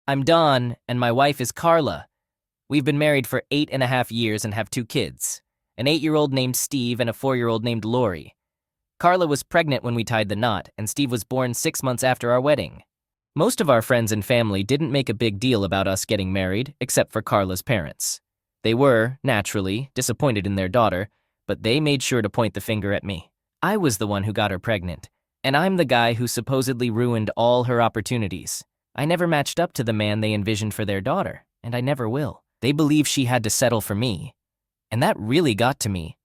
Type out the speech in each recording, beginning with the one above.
I'm Don, and my wife is Carla. We've been married for 8.5 years and have 2 kids, an 8-year-old named Steve and a 4-year-old named Lori. Carla was pregnant when we tied the knot, and Steve was born 6 months after our wedding. Most of our friends and family didn't make a big deal about us getting married, except for Carla's parents. They were, naturally, disappointed in their daughter, but they made sure to point the finger at me. I was the one who got her pregnant, and I'm the guy who supposedly ruined all her opportunities. I never matched up to the man they envisioned for their daughter, and I never will. They believed she had to settle for me, and that really got to me.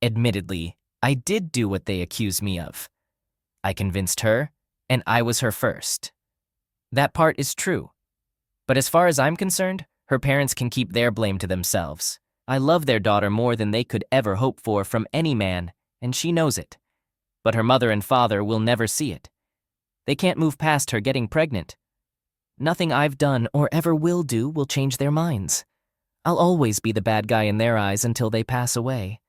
Admittedly, I did do what they accused me of. I convinced her, and I was her first. That part is true. But as far as I'm concerned, her parents can keep their blame to themselves. I love their daughter more than they could ever hope for from any man, and she knows it. But her mother and father will never see it. They can't move past her getting pregnant. Nothing I've done or ever will do will change their minds. I'll always be the bad guy in their eyes until they pass away.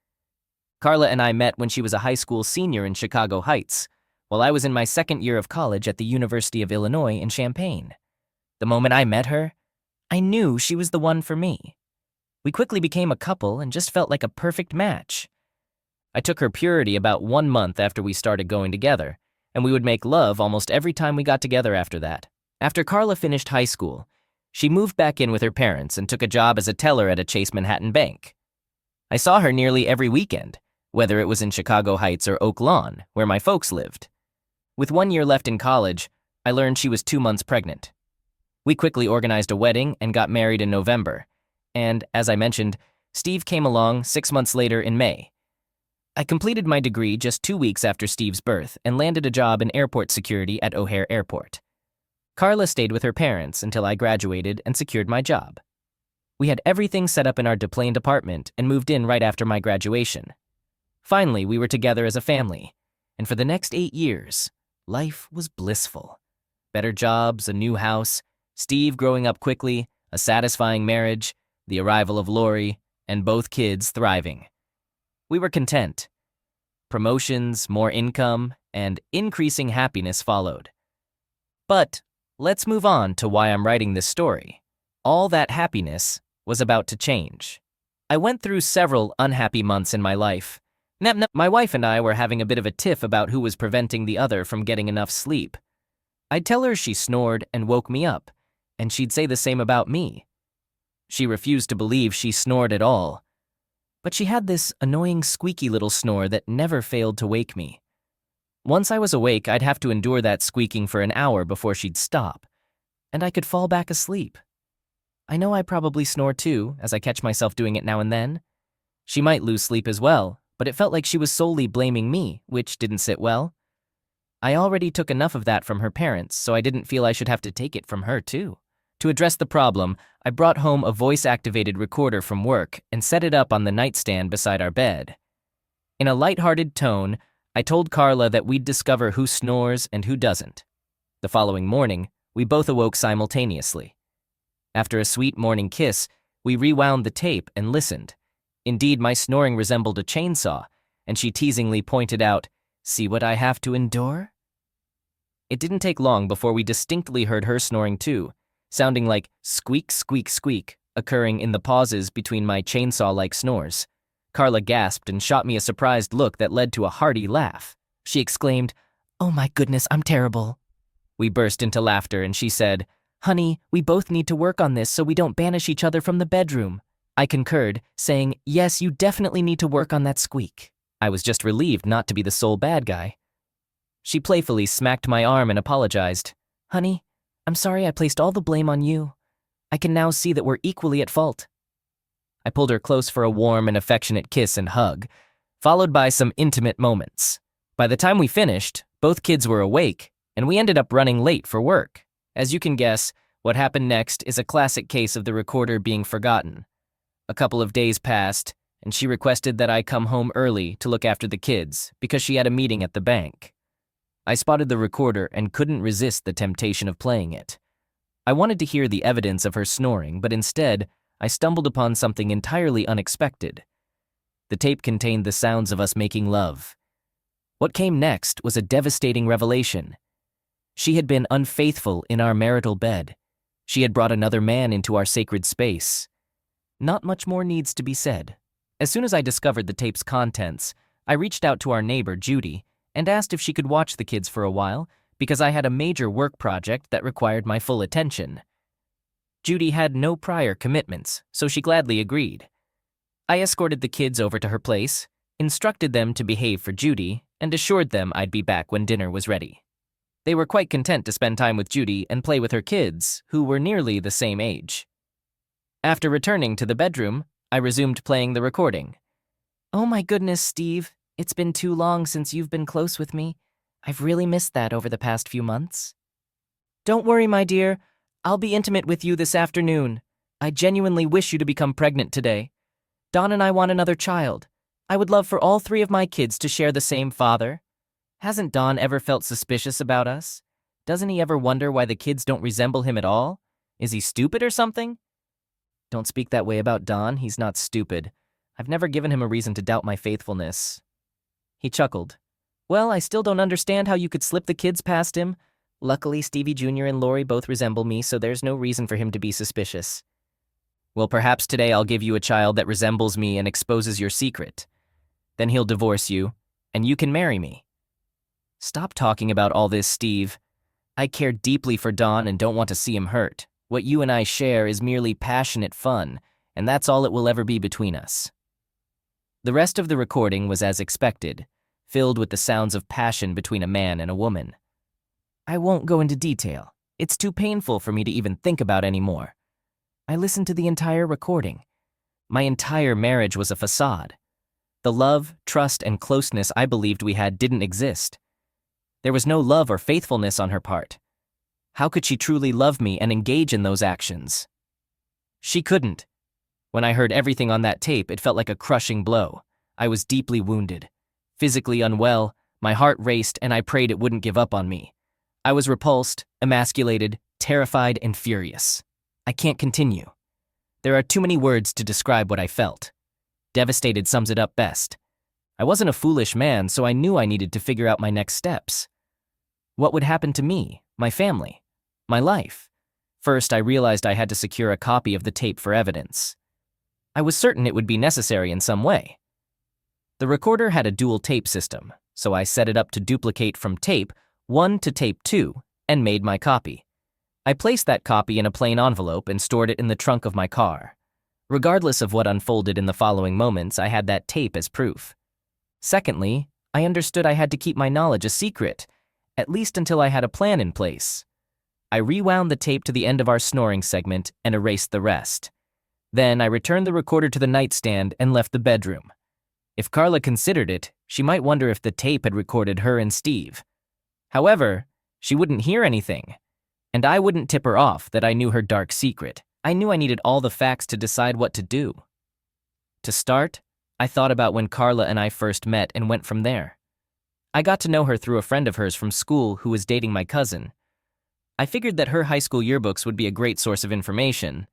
Carla and I met when she was a high school senior in Chicago Heights, while I was in my second year of college at the University of Illinois in Champaign. The moment I met her, I knew she was the one for me. We quickly became a couple and just felt like a perfect match. I took her purity about 1 month after we started going together, and we would make love almost every time we got together after that. After Carla finished high school, she moved back in with her parents and took a job as a teller at a Chase Manhattan bank. I saw her nearly every weekend, whether it was in Chicago Heights or Oak Lawn, where my folks lived. With 1 year left in college, I learned she was 2 months pregnant. We quickly organized a wedding and got married in November, and, as I mentioned, Steve came along 6 months later in May. I completed my degree just 2 weeks after Steve's birth and landed a job in airport security at O'Hare Airport. Carla stayed with her parents until I graduated and secured my job. We had everything set up in our deplaned apartment and moved in right after my graduation. Finally, we were together as a family, and for the next 8 years, life was blissful. Better jobs, a new house, Steve growing up quickly, a satisfying marriage, the arrival of Lori, and both kids thriving. We were content. Promotions, more income, and increasing happiness followed. But let's move on to why I'm writing this story. All that happiness was about to change. I went through several unhappy months in my life. My wife and I were having a bit of a tiff about who was preventing the other from getting enough sleep. I'd tell her she snored and woke me up, and she'd say the same about me. She refused to believe she snored at all. But she had this annoying squeaky little snore that never failed to wake me. Once I was awake, I'd have to endure that squeaking for an hour before she'd stop, and I could fall back asleep. I know I probably snore too, as I catch myself doing it now and then. She might lose sleep as well, but it felt like she was solely blaming me, which didn't sit well. I already took enough of that from her parents, so I didn't feel I should have to take it from her too. To address the problem, I brought home a voice-activated recorder from work and set it up on the nightstand beside our bed. In a lighthearted tone, I told Carla that we'd discover who snores and who doesn't. The following morning, we both awoke simultaneously. After a sweet morning kiss, we rewound the tape and listened. Indeed, my snoring resembled a chainsaw, and she teasingly pointed out, "See what I have to endure?" It didn't take long before we distinctly heard her snoring too, sounding like squeak, squeak, squeak, occurring in the pauses between my chainsaw-like snores. Carla gasped and shot me a surprised look that led to a hearty laugh. She exclaimed, "Oh my goodness, I'm terrible." We burst into laughter and she said, "Honey, we both need to work on this so we don't banish each other from the bedroom." I concurred, saying, "Yes, you definitely need to work on that squeak." I was just relieved not to be the sole bad guy. She playfully smacked my arm and apologized. "Honey, I'm sorry I placed all the blame on you. I can now see that we're equally at fault." I pulled her close for a warm and affectionate kiss and hug, followed by some intimate moments. By the time we finished, both kids were awake, and we ended up running late for work. As you can guess, what happened next is a classic case of the recorder being forgotten. A couple of days passed, and she requested that I come home early to look after the kids because she had a meeting at the bank. I spotted the recorder and couldn't resist the temptation of playing it. I wanted to hear the evidence of her snoring, but instead, I stumbled upon something entirely unexpected. The tape contained the sounds of us making love. What came next was a devastating revelation. She had been unfaithful in our marital bed. She had brought another man into our sacred space. Not much more needs to be said. As soon as I discovered the tape's contents, I reached out to our neighbor, Judy, and asked if she could watch the kids for a while because I had a major work project that required my full attention. Judy had no prior commitments, so she gladly agreed. I escorted the kids over to her place, instructed them to behave for Judy, and assured them I'd be back when dinner was ready. They were quite content to spend time with Judy and play with her kids, who were nearly the same age. After returning to the bedroom, I resumed playing the recording. "Oh my goodness, Steve, it's been too long since you've been close with me. I've really missed that over the past few months. Don't worry, my dear. I'll be intimate with you this afternoon. I genuinely wish you to become pregnant today. Don and I want another child. I would love for all 3 of my kids to share the same father. Hasn't Don ever felt suspicious about us? Doesn't he ever wonder why the kids don't resemble him at all? Is he stupid or something?" "Don't speak that way about Don. He's not stupid. I've never given him a reason to doubt my faithfulness." He chuckled. "Well, I still don't understand how you could slip the kids past him. Luckily, Stevie Jr. and Lori both resemble me, so there's no reason for him to be suspicious." "Well, perhaps today I'll give you a child that resembles me and exposes your secret. Then he'll divorce you, and you can marry me." "Stop talking about all this, Steve. I care deeply for Don and don't want to see him hurt. What you and I share is merely passionate fun, and that's all it will ever be between us." The rest of the recording was as expected, filled with the sounds of passion between a man and a woman. I won't go into detail. It's too painful for me to even think about anymore. I listened to the entire recording. My entire marriage was a facade. The love, trust, and closeness I believed we had didn't exist. There was no love or faithfulness on her part. How could she truly love me and engage in those actions? She couldn't. When I heard everything on that tape, it felt like a crushing blow. I was deeply wounded. Physically unwell, my heart raced, and I prayed it wouldn't give up on me. I was repulsed, emasculated, terrified, and furious. I can't continue. There are too many words to describe what I felt. Devastated sums it up best. I wasn't a foolish man, so I knew I needed to figure out my next steps. What would happen to me, my family, my life? First, I realized I had to secure a copy of the tape for evidence. I was certain it would be necessary in some way. The recorder had a dual tape system, so I set it up to duplicate from tape 1 to tape 2 and made my copy. I placed that copy in a plain envelope and stored it in the trunk of my car. Regardless of what unfolded in the following moments, I had that tape as proof. Secondly, I understood I had to keep my knowledge a secret, at least until I had a plan in place. I rewound the tape to the end of our snoring segment and erased the rest. Then I returned the recorder to the nightstand and left the bedroom. If Carla considered it, she might wonder if the tape had recorded her and Steve. However, she wouldn't hear anything, and I wouldn't tip her off that I knew her dark secret. I knew I needed all the facts to decide what to do. To start, I thought about when Carla and I first met and went from there. I got to know her through a friend of hers from school who was dating my cousin. I figured that her high school yearbooks would be a great source of information.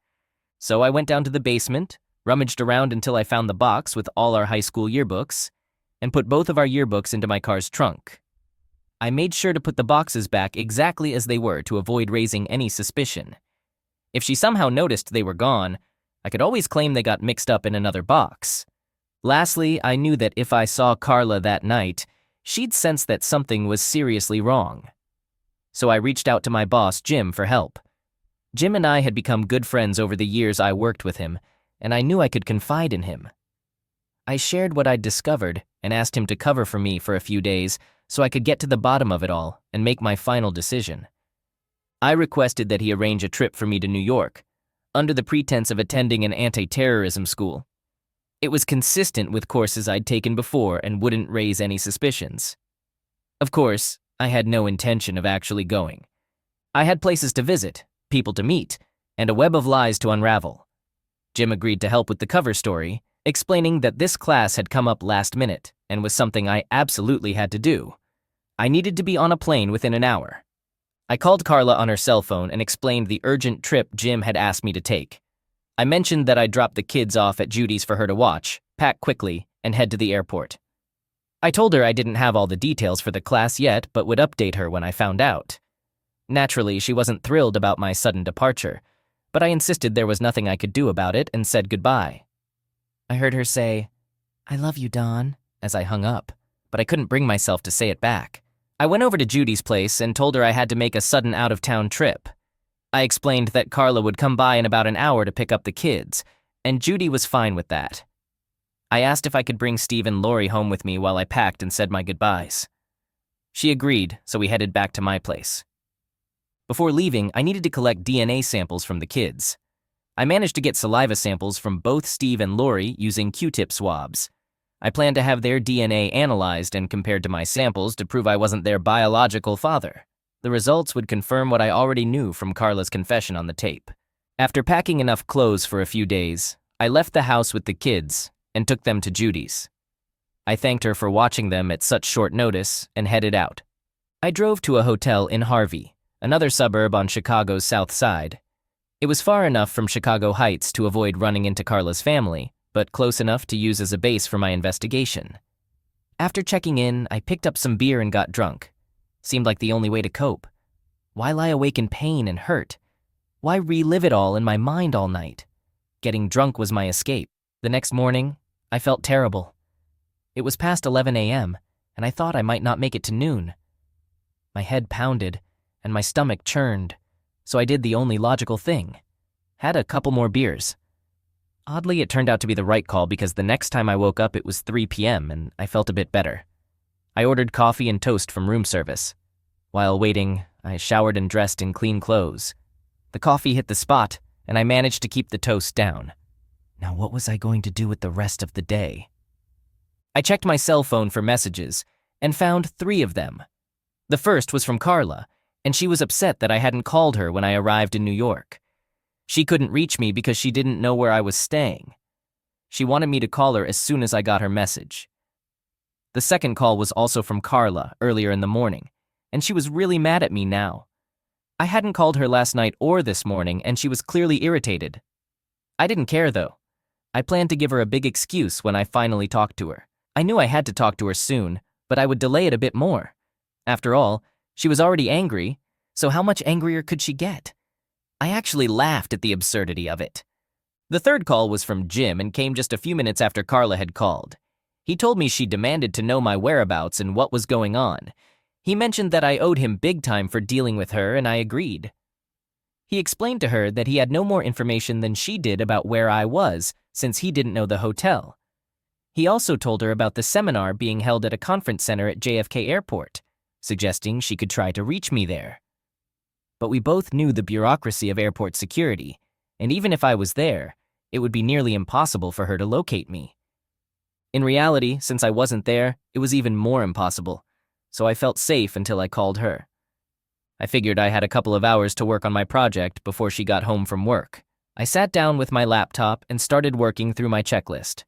So I went down to the basement, rummaged around until I found the box with all our high school yearbooks, and put both of our yearbooks into my car's trunk. I made sure to put the boxes back exactly as they were to avoid raising any suspicion. If she somehow noticed they were gone, I could always claim they got mixed up in another box. Lastly, I knew that if I saw Carla that night, she'd sense that something was seriously wrong. So I reached out to my boss, Jim, for help. Jim and I had become good friends over the years I worked with him, and I knew I could confide in him. I shared what I'd discovered and asked him to cover for me for a few days so I could get to the bottom of it all and make my final decision. I requested that he arrange a trip for me to New York, under the pretense of attending an anti-terrorism school. It was consistent with courses I'd taken before and wouldn't raise any suspicions. Of course, I had no intention of actually going. I had places to visit, people to meet, and a web of lies to unravel. Jim agreed to help with the cover story, explaining that this class had come up last minute and was something I absolutely had to do. I needed to be on a plane within an hour. I called Carla on her cell phone and explained the urgent trip Jim had asked me to take. I mentioned that I'd drop the kids off at Judy's for her to watch, pack quickly, and head to the airport. I told her I didn't have all the details for the class yet, but would update her when I found out. Naturally, she wasn't thrilled about my sudden departure, but I insisted there was nothing I could do about it and said goodbye. I heard her say, "I love you, Don," as I hung up, but I couldn't bring myself to say it back. I went over to Judy's place and told her I had to make a sudden out-of-town trip. I explained that Carla would come by in about an hour to pick up the kids, and Judy was fine with that. I asked if I could bring Steve and Lori home with me while I packed and said my goodbyes. She agreed, so we headed back to my place. Before leaving, I needed to collect DNA samples from the kids. I managed to get saliva samples from both Steve and Lori using Q-tip swabs. I planned to have their DNA analyzed and compared to my samples to prove I wasn't their biological father. The results would confirm what I already knew from Carla's confession on the tape. After packing enough clothes for a few days, I left the house with the kids and took them to Judy's. I thanked her for watching them at such short notice and headed out. I drove to a hotel in Harvey, another suburb on Chicago's south side. It was far enough from Chicago Heights to avoid running into Carla's family, but close enough to use as a base for my investigation. After checking in, I picked up some beer and got drunk. Seemed like the only way to cope. Why lie awake in pain and hurt? Why relive it all in my mind all night? Getting drunk was my escape. The next morning, I felt terrible. It was past 11 a.m., and I thought I might not make it to noon. My head pounded, and my stomach churned, so I did the only logical thing. Had a couple more beers. Oddly, it turned out to be the right call because the next time I woke up it was 3 p.m. and I felt a bit better. I ordered coffee and toast from room service. While waiting, I showered and dressed in clean clothes. The coffee hit the spot, and I managed to keep the toast down. Now what was I going to do with the rest of the day? I checked my cell phone for messages and found 3 of them. The first was from Carla, and she was upset that I hadn't called her when I arrived in New York. She couldn't reach me because she didn't know where I was staying. She wanted me to call her as soon as I got her message. The second call was also from Carla earlier in the morning, and she was really mad at me now. I hadn't called her last night or this morning, and she was clearly irritated. I didn't care, though. I planned to give her a big excuse when I finally talked to her. I knew I had to talk to her soon, but I would delay it a bit more. After all, she was already angry, so how much angrier could she get? I actually laughed at the absurdity of it. The third call was from Jim and came just a few minutes after Carla had called. He told me she demanded to know my whereabouts and what was going on. He mentioned that I owed him big time for dealing with her, and I agreed. He explained to her that he had no more information than she did about where I was, since he didn't know the hotel. He also told her about the seminar being held at a conference center at JFK Airport, suggesting she could try to reach me there. But we both knew the bureaucracy of airport security, and even if I was there, it would be nearly impossible for her to locate me. In reality, since I wasn't there, it was even more impossible, so I felt safe until I called her. I figured I had a couple of hours to work on my project before she got home from work. I sat down with my laptop and started working through my checklist.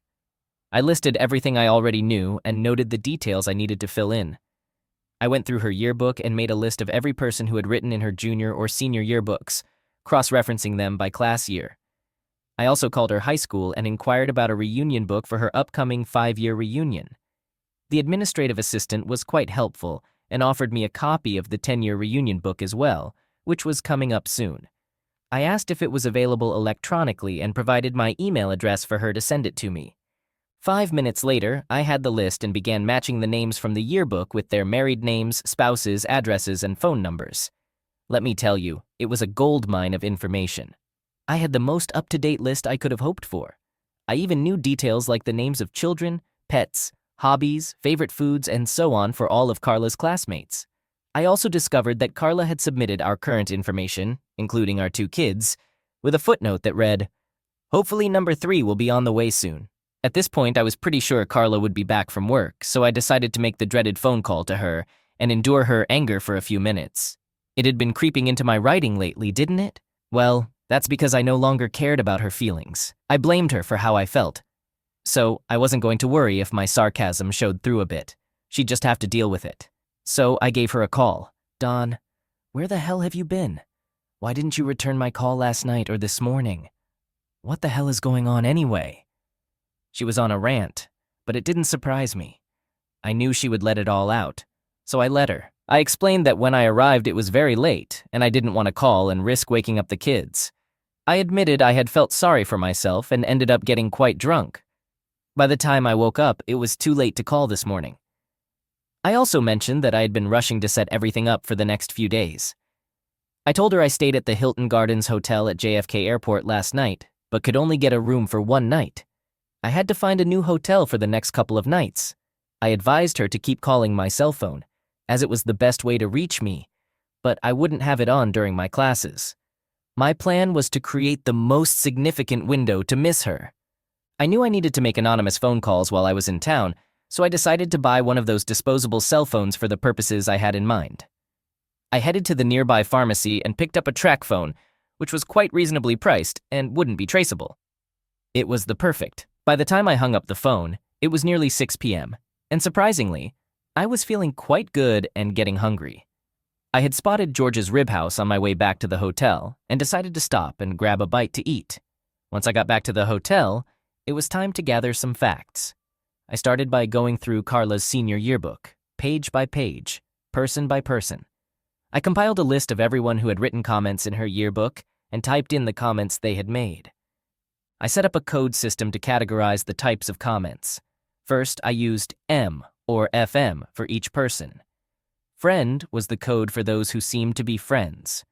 I listed everything I already knew and noted the details I needed to fill in. I went through her yearbook and made a list of every person who had written in her junior or senior yearbooks, cross-referencing them by class year. I also called her high school and inquired about a reunion book for her upcoming 5-year reunion. The administrative assistant was quite helpful and offered me a copy of the 10-year reunion book as well, which was coming up soon. I asked if it was available electronically and provided my email address for her to send it to me. 5 minutes later, I had the list and began matching the names from the yearbook with their married names, spouses, addresses, and phone numbers. Let me tell you, it was a goldmine of information. I had the most up-to-date list I could have hoped for. I even knew details like the names of children, pets, hobbies, favorite foods, and so on for all of Carla's classmates. I also discovered that Carla had submitted our current information, including our 2 kids, with a footnote that read, "Hopefully number 3 will be on the way soon." At this point, I was pretty sure Carla would be back from work, so I decided to make the dreaded phone call to her and endure her anger for a few minutes. It had been creeping into my writing lately, didn't it? Well, that's because I no longer cared about her feelings. I blamed her for how I felt. So I wasn't going to worry if my sarcasm showed through a bit. She'd just have to deal with it. So I gave her a call. "Dawn, where the hell have you been? Why didn't you return my call last night or this morning? What the hell is going on anyway?" She was on a rant, but it didn't surprise me. I knew she would let it all out, so I let her. I explained that when I arrived it was very late, and I didn't want to call and risk waking up the kids. I admitted I had felt sorry for myself and ended up getting quite drunk. By the time I woke up, it was too late to call this morning. I also mentioned that I had been rushing to set everything up for the next few days. I told her I stayed at the Hilton Gardens Hotel at JFK Airport last night, but could only get a room for one night. I had to find a new hotel for the next couple of nights. I advised her to keep calling my cell phone, as it was the best way to reach me, but I wouldn't have it on during my classes. My plan was to create the most significant window to miss her. I knew I needed to make anonymous phone calls while I was in town, so I decided to buy one of those disposable cell phones for the purposes I had in mind. I headed to the nearby pharmacy and picked up a track phone, which was quite reasonably priced and wouldn't be traceable. It was the perfect. By the time I hung up the phone, it was nearly 6 p.m., and surprisingly, I was feeling quite good and getting hungry. I had spotted George's Rib House on my way back to the hotel and decided to stop and grab a bite to eat. Once I got back to the hotel, it was time to gather some facts. I started by going through Carla's senior yearbook, page by page, person by person. I compiled a list of everyone who had written comments in her yearbook and typed in the comments they had made. I set up a code system to categorize the types of comments. First, I used M or FM for each person. Friend was the code for those who seemed to be friends.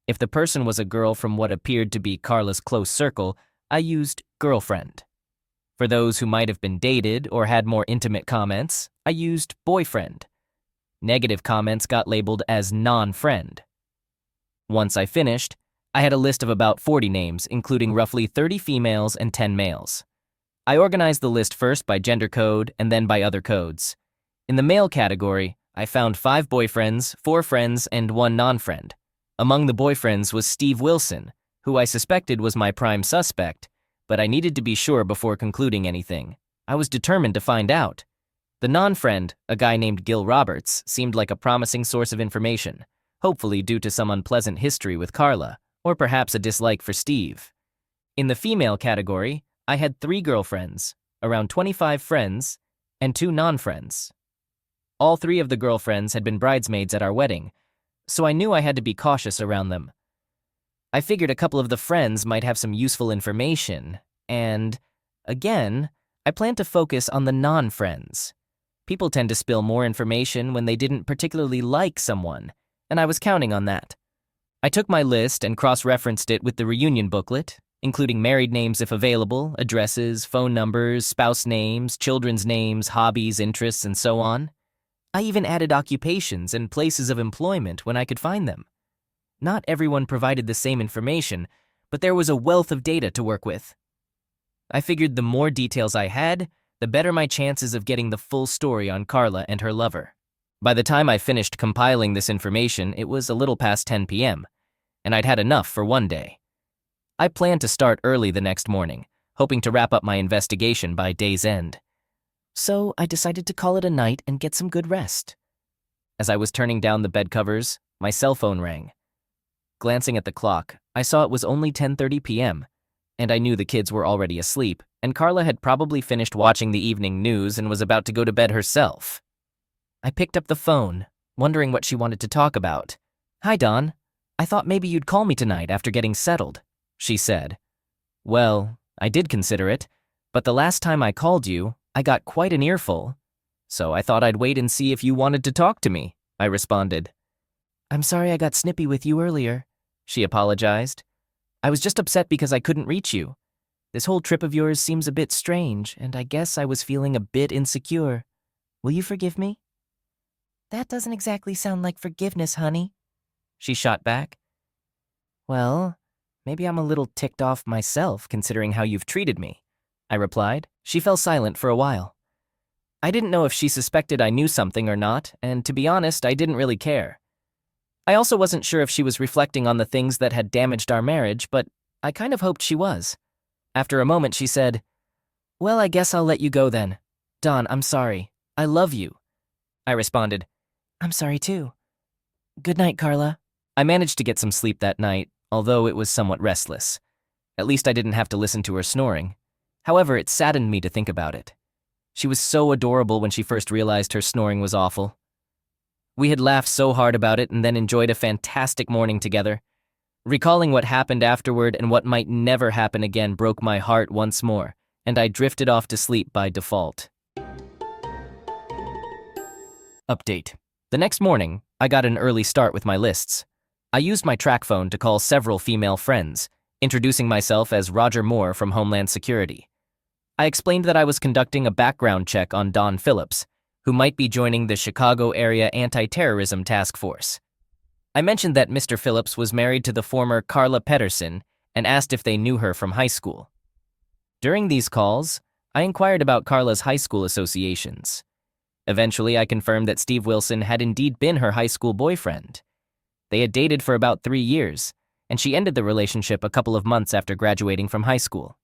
If the person was a girl from what appeared to be Carla's close circle, I used girlfriend. For those who might have been dated or had more intimate comments, I used boyfriend. Negative comments got labeled as non-friend. Once I finished, I had a list of about 40 names, including roughly 30 females and 10 males. I organized the list first by gender code and then by other codes. In the male category, I found 5 boyfriends, 4 friends, and 1 non-friend. Among the boyfriends was Steve Wilson, who I suspected was my prime suspect, but I needed to be sure before concluding anything. I was determined to find out. The non-friend, a guy named Gil Roberts, seemed like a promising source of information, hopefully due to some unpleasant history with Carla, or perhaps a dislike for Steve. In the female category, I had 3 girlfriends, around 25 friends, and 2 non-friends. All 3 of the girlfriends had been bridesmaids at our wedding, so I knew I had to be cautious around them. I figured a couple of the friends might have some useful information, and, again, I planned to focus on the non-friends. People tend to spill more information when they didn't particularly like someone, and I was counting on that. I took my list and cross-referenced it with the reunion booklet, including married names if available, addresses, phone numbers, spouse names, children's names, hobbies, interests, and so on. I even added occupations and places of employment when I could find them. Not everyone provided the same information, but there was a wealth of data to work with. I figured the more details I had, the better my chances of getting the full story on Carla and her lover. By the time I finished compiling this information, it was a little past 10 p.m., and I'd had enough for one day. I planned to start early the next morning, hoping to wrap up my investigation by day's end. So I decided to call it a night and get some good rest. As I was turning down the bed covers, my cell phone rang. Glancing at the clock, I saw it was only 10:30 p.m., and I knew the kids were already asleep, and Carla had probably finished watching the evening news and was about to go to bed herself. I picked up the phone, wondering what she wanted to talk about. "Hi, Dawn. I thought maybe you'd call me tonight after getting settled," she said. "Well, I did consider it, but the last time I called you, I got quite an earful. So I thought I'd wait and see if you wanted to talk to me," I responded. "I'm sorry I got snippy with you earlier," she apologized. "I was just upset because I couldn't reach you. This whole trip of yours seems a bit strange, and I guess I was feeling a bit insecure. Will you forgive me?" "That doesn't exactly sound like forgiveness, honey," she shot back. "Well, maybe I'm a little ticked off myself considering how you've treated me," I replied. She fell silent for a while. I didn't know if she suspected I knew something or not, and to be honest, I didn't really care. I also wasn't sure if she was reflecting on the things that had damaged our marriage, but I kind of hoped she was. After a moment, she said, "Well, I guess I'll let you go then. Dawn, I'm sorry. I love you." I responded, "I'm sorry too. Good night, Carla." I managed to get some sleep that night, although it was somewhat restless. At least I didn't have to listen to her snoring. However, it saddened me to think about it. She was so adorable when she first realized her snoring was awful. We had laughed so hard about it and then enjoyed a fantastic morning together. Recalling what happened afterward and what might never happen again broke my heart once more, and I drifted off to sleep by default. Update. The next morning, I got an early start with my lists. I used my track phone to call several female friends, introducing myself as Roger Moore from Homeland Security. I explained that I was conducting a background check on Don Phillips, who might be joining the Chicago Area Anti-Terrorism Task Force. I mentioned that Mr. Phillips was married to the former Carla Pedersen and asked if they knew her from high school. During these calls, I inquired about Carla's high school associations. Eventually, I confirmed that Steve Wilson had indeed been her high school boyfriend. They had dated for about 3 years, and she ended the relationship a couple of months after graduating from high school.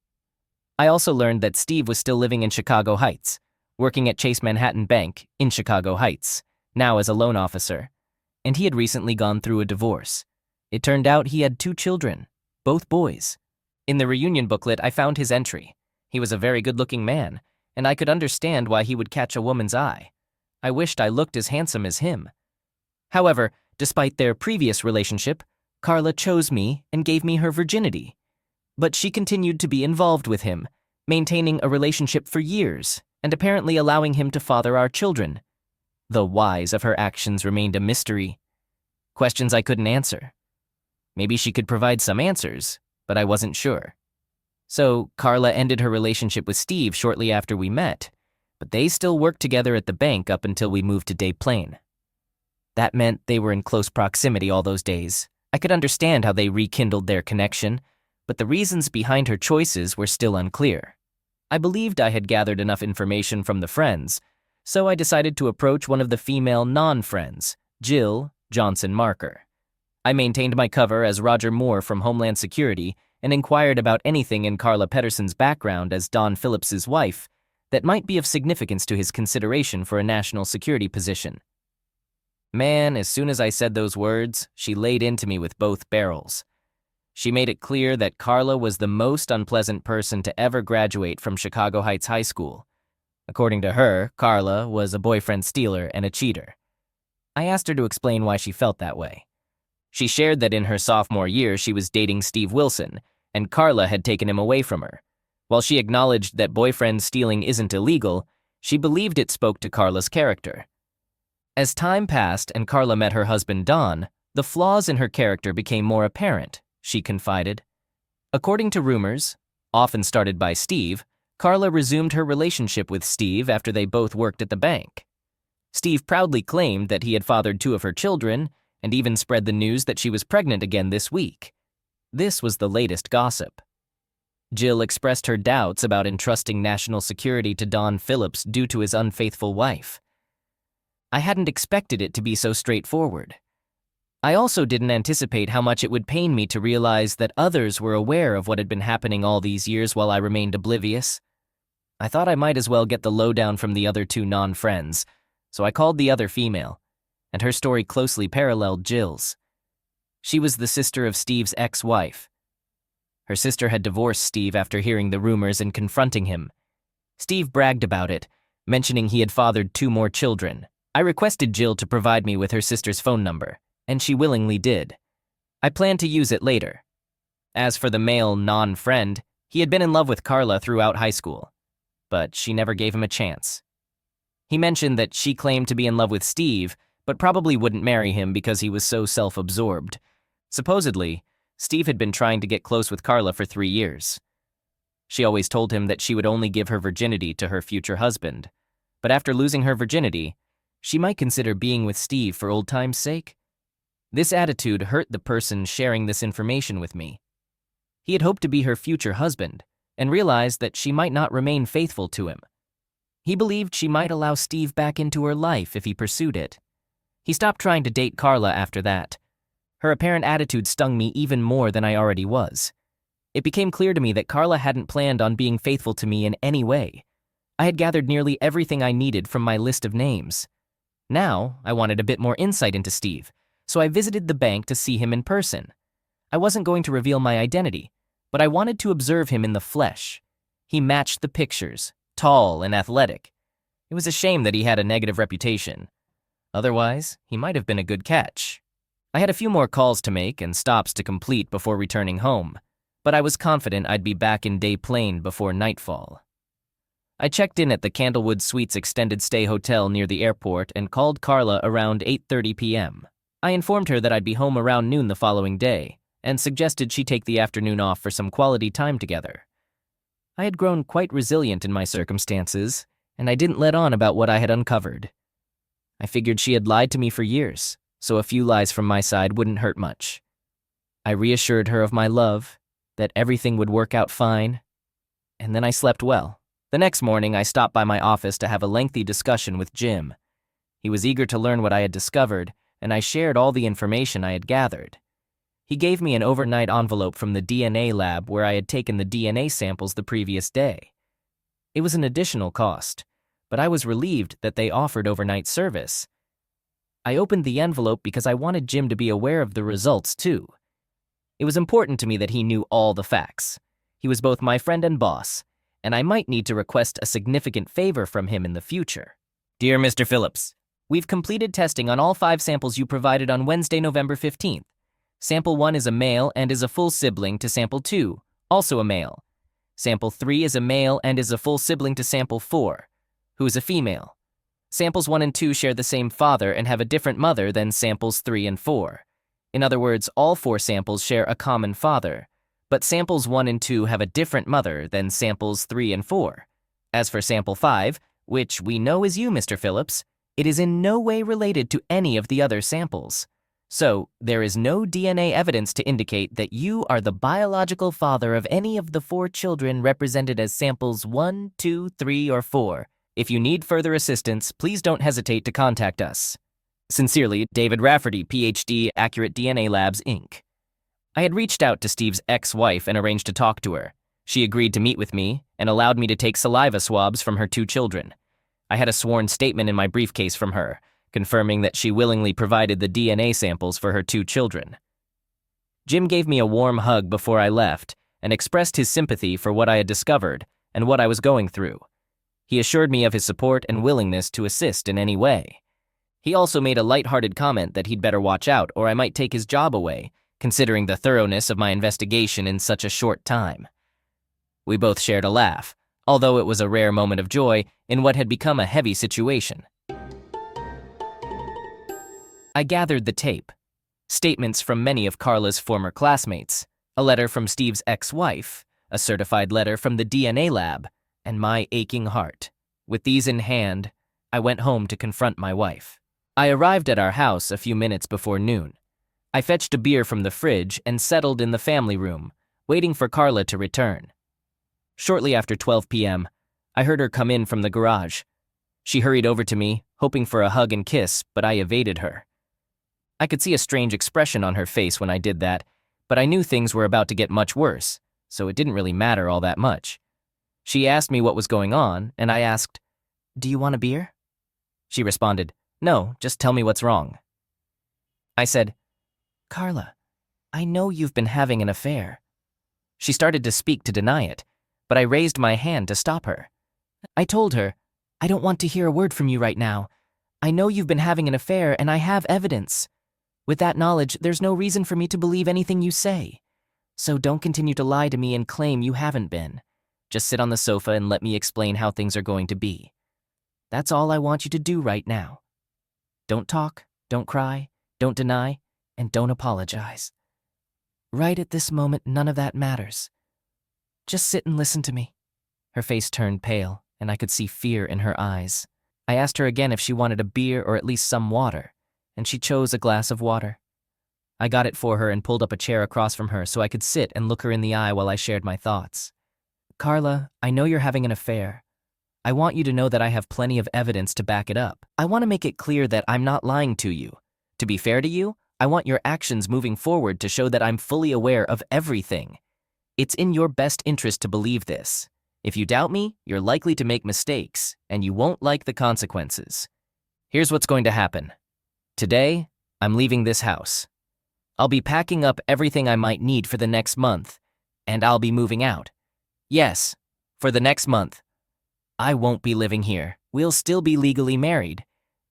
I also learned that Steve was still living in Chicago Heights, working at Chase Manhattan Bank in Chicago Heights, now as a loan officer, and he had recently gone through a divorce. It turned out he had 2 children, both boys. In the reunion booklet, I found his entry. He was a very good-looking man, and I could understand why he would catch a woman's eye. I wished I looked as handsome as him. However, despite their previous relationship, Carla chose me and gave me her virginity. But she continued to be involved with him, maintaining a relationship for years, and apparently allowing him to father our children. The whys of her actions remained a mystery. Questions I couldn't answer. Maybe she could provide some answers, but I wasn't sure. So, Carla ended her relationship with Steve shortly after we met, but they still worked together at the bank up until we moved to Des Plaines. That meant they were in close proximity all those days. I could understand how they rekindled their connection, but the reasons behind her choices were still unclear. I believed I had gathered enough information from the friends, so I decided to approach one of the female non-friends, Jill Johnson Marker. I maintained my cover as Roger Moore from Homeland Security and inquired about anything in Carla Pedersen's background as Don Phillips's wife that might be of significance to his consideration for a national security position. Man, as soon as I said those words, she laid into me with both barrels. She made it clear that Carla was the most unpleasant person to ever graduate from Chicago Heights High School. According to her, Carla was a boyfriend stealer and a cheater. I asked her to explain why she felt that way. She shared that in her sophomore year she was dating Steve Wilson, and Carla had taken him away from her. While she acknowledged that boyfriend stealing isn't illegal, she believed it spoke to Carla's character. As time passed and Carla met her husband Don, the flaws in her character became more apparent, she confided. According to rumors, often started by Steve, Carla resumed her relationship with Steve after they both worked at the bank. Steve proudly claimed that he had fathered 2 of her children and even spread the news that she was pregnant again this week. This was the latest gossip. Jill expressed her doubts about entrusting national security to Don Phillips due to his unfaithful wife. I hadn't expected it to be so straightforward. I also didn't anticipate how much it would pain me to realize that others were aware of what had been happening all these years while I remained oblivious. I thought I might as well get the lowdown from the other 2 non-friends, so I called the other female, and her story closely paralleled Jill's. She was the sister of Steve's ex-wife. Her sister had divorced Steve after hearing the rumors and confronting him. Steve bragged about it, mentioning he had fathered 2 more children. I requested Jill to provide me with her sister's phone number, and she willingly did. I planned to use it later. As for the male non-friend, he had been in love with Carla throughout high school, but she never gave him a chance. He mentioned that she claimed to be in love with Steve, but probably wouldn't marry him because he was so self-absorbed. Supposedly, Steve had been trying to get close with Carla for 3 years. She always told him that she would only give her virginity to her future husband, but after losing her virginity, she might consider being with Steve for old time's sake. This attitude hurt the person sharing this information with me. He had hoped to be her future husband, and realized that she might not remain faithful to him. He believed she might allow Steve back into her life if he pursued it. He stopped trying to date Carla after that. Her apparent attitude stung me even more than I already was. It became clear to me that Carla hadn't planned on being faithful to me in any way. I had gathered nearly everything I needed from my list of names. Now, I wanted a bit more insight into Steve, so I visited the bank to see him in person. I wasn't going to reveal my identity, but I wanted to observe him in the flesh. He matched the pictures, tall and athletic. It was a shame that he had a negative reputation. Otherwise, he might have been a good catch. I had a few more calls to make and stops to complete before returning home, but I was confident I'd be back in Des Plaines before nightfall. I checked in at the Candlewood Suites extended stay hotel near the airport and called Carla around 8:30 p.m. I informed her that I'd be home around noon the following day and suggested she take the afternoon off for some quality time together. I had grown quite resilient in my circumstances, and I didn't let on about what I had uncovered. I figured she had lied to me for years, so a few lies from my side wouldn't hurt much. I reassured her of my love, that everything would work out fine, and then I slept well. The next morning, I stopped by my office to have a lengthy discussion with Jim. He was eager to learn what I had discovered, and I shared all the information I had gathered. He gave me an overnight envelope from the DNA lab where I had taken the DNA samples the previous day. It was an additional cost, but I was relieved that they offered overnight service. I opened the envelope because I wanted Jim to be aware of the results, too. It was important to me that he knew all the facts. He was both my friend and boss, and I might need to request a significant favor from him in the future. Dear Mr. Phillips, we've completed testing on all 5 samples you provided on Wednesday, November 15th. Sample 1 is a male and is a full sibling to Sample 2, also a male. Sample 3 is a male and is a full sibling to Sample 4, who is a female. Samples 1 and 2 share the same father and have a different mother than Samples 3 and 4. In other words, all 4 samples share a common father, but Samples 1 and 2 have a different mother than Samples 3 and 4. As for Sample 5, which we know is you, Mr. Phillips, it is in no way related to any of the other samples. So, there is no DNA evidence to indicate that you are the biological father of any of the 4 children represented as Samples 1, 2, 3, or 4. If you need further assistance, please don't hesitate to contact us. Sincerely, David Rafferty, Ph.D., Accurate DNA Labs, Inc. I had reached out to Steve's ex-wife and arranged to talk to her. She agreed to meet with me and allowed me to take saliva swabs from her 2 children. I had a sworn statement in my briefcase from her, confirming that she willingly provided the DNA samples for her 2 children. Jim gave me a warm hug before I left and expressed his sympathy for what I had discovered and what I was going through. He assured me of his support and willingness to assist in any way. He also made a lighthearted comment that he'd better watch out or I might take his job away, considering the thoroughness of my investigation in such a short time. We both shared a laugh, although it was a rare moment of joy in what had become a heavy situation. I gathered the tape, statements from many of Carla's former classmates, a letter from Steve's ex-wife, a certified letter from the DNA lab, and my aching heart. With these in hand, I went home to confront my wife. I arrived at our house a few minutes before noon. I fetched a beer from the fridge and settled in the family room, waiting for Carla to return. Shortly after 12 p.m., I heard her come in from the garage. She hurried over to me, hoping for a hug and kiss, but I evaded her. I could see a strange expression on her face when I did that, but I knew things were about to get much worse, so it didn't really matter all that much. She asked me what was going on, and I asked, "Do you want a beer?" She responded, "No, just tell me what's wrong." I said, "Carla, I know you've been having an affair." She started to speak to deny it, but I raised my hand to stop her. I told her, "I don't want to hear a word from you right now. I know you've been having an affair and I have evidence. With that knowledge, there's no reason for me to believe anything you say. So don't continue to lie to me and claim you haven't been. Just sit on the sofa and let me explain how things are going to be. That's all I want you to do right now. Don't talk, don't cry, don't deny, and don't apologize. Right at this moment, none of that matters. Just sit and listen to me." Her face turned pale, and I could see fear in her eyes. I asked her again if she wanted a beer or at least some water, and she chose a glass of water. I got it for her and pulled up a chair across from her so I could sit and look her in the eye while I shared my thoughts. "Carla, I know you're having an affair. I want you to know that I have plenty of evidence to back it up. I want to make it clear that I'm not lying to you. To be fair to you, I want your actions moving forward to show that I'm fully aware of everything. It's in your best interest to believe this. If you doubt me, you're likely to make mistakes, and you won't like the consequences. Here's what's going to happen. Today, I'm leaving this house. I'll be packing up everything I might need for the next month, and I'll be moving out. Yes, for the next month. I won't be living here. We'll still be legally married,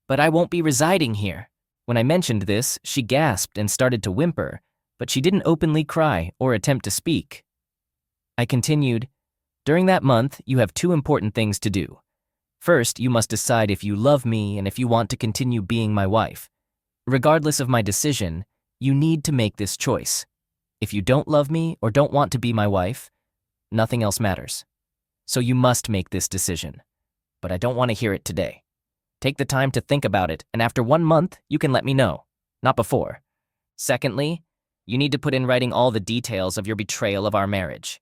but I won't be residing here. When I mentioned this, she gasped and started to whimper, but she didn't openly cry or attempt to speak. I continued, "During that month, you have two important things to do. First, you must decide if you love me and if you want to continue being my wife. Regardless of my decision, you need to make this choice. If you don't love me or don't want to be my wife, nothing else matters. So you must make this decision. But I don't want to hear it today. Take the time to think about it, and after 1 month, you can let me know, not before. Secondly, you need to put in writing all the details of your betrayal of our marriage.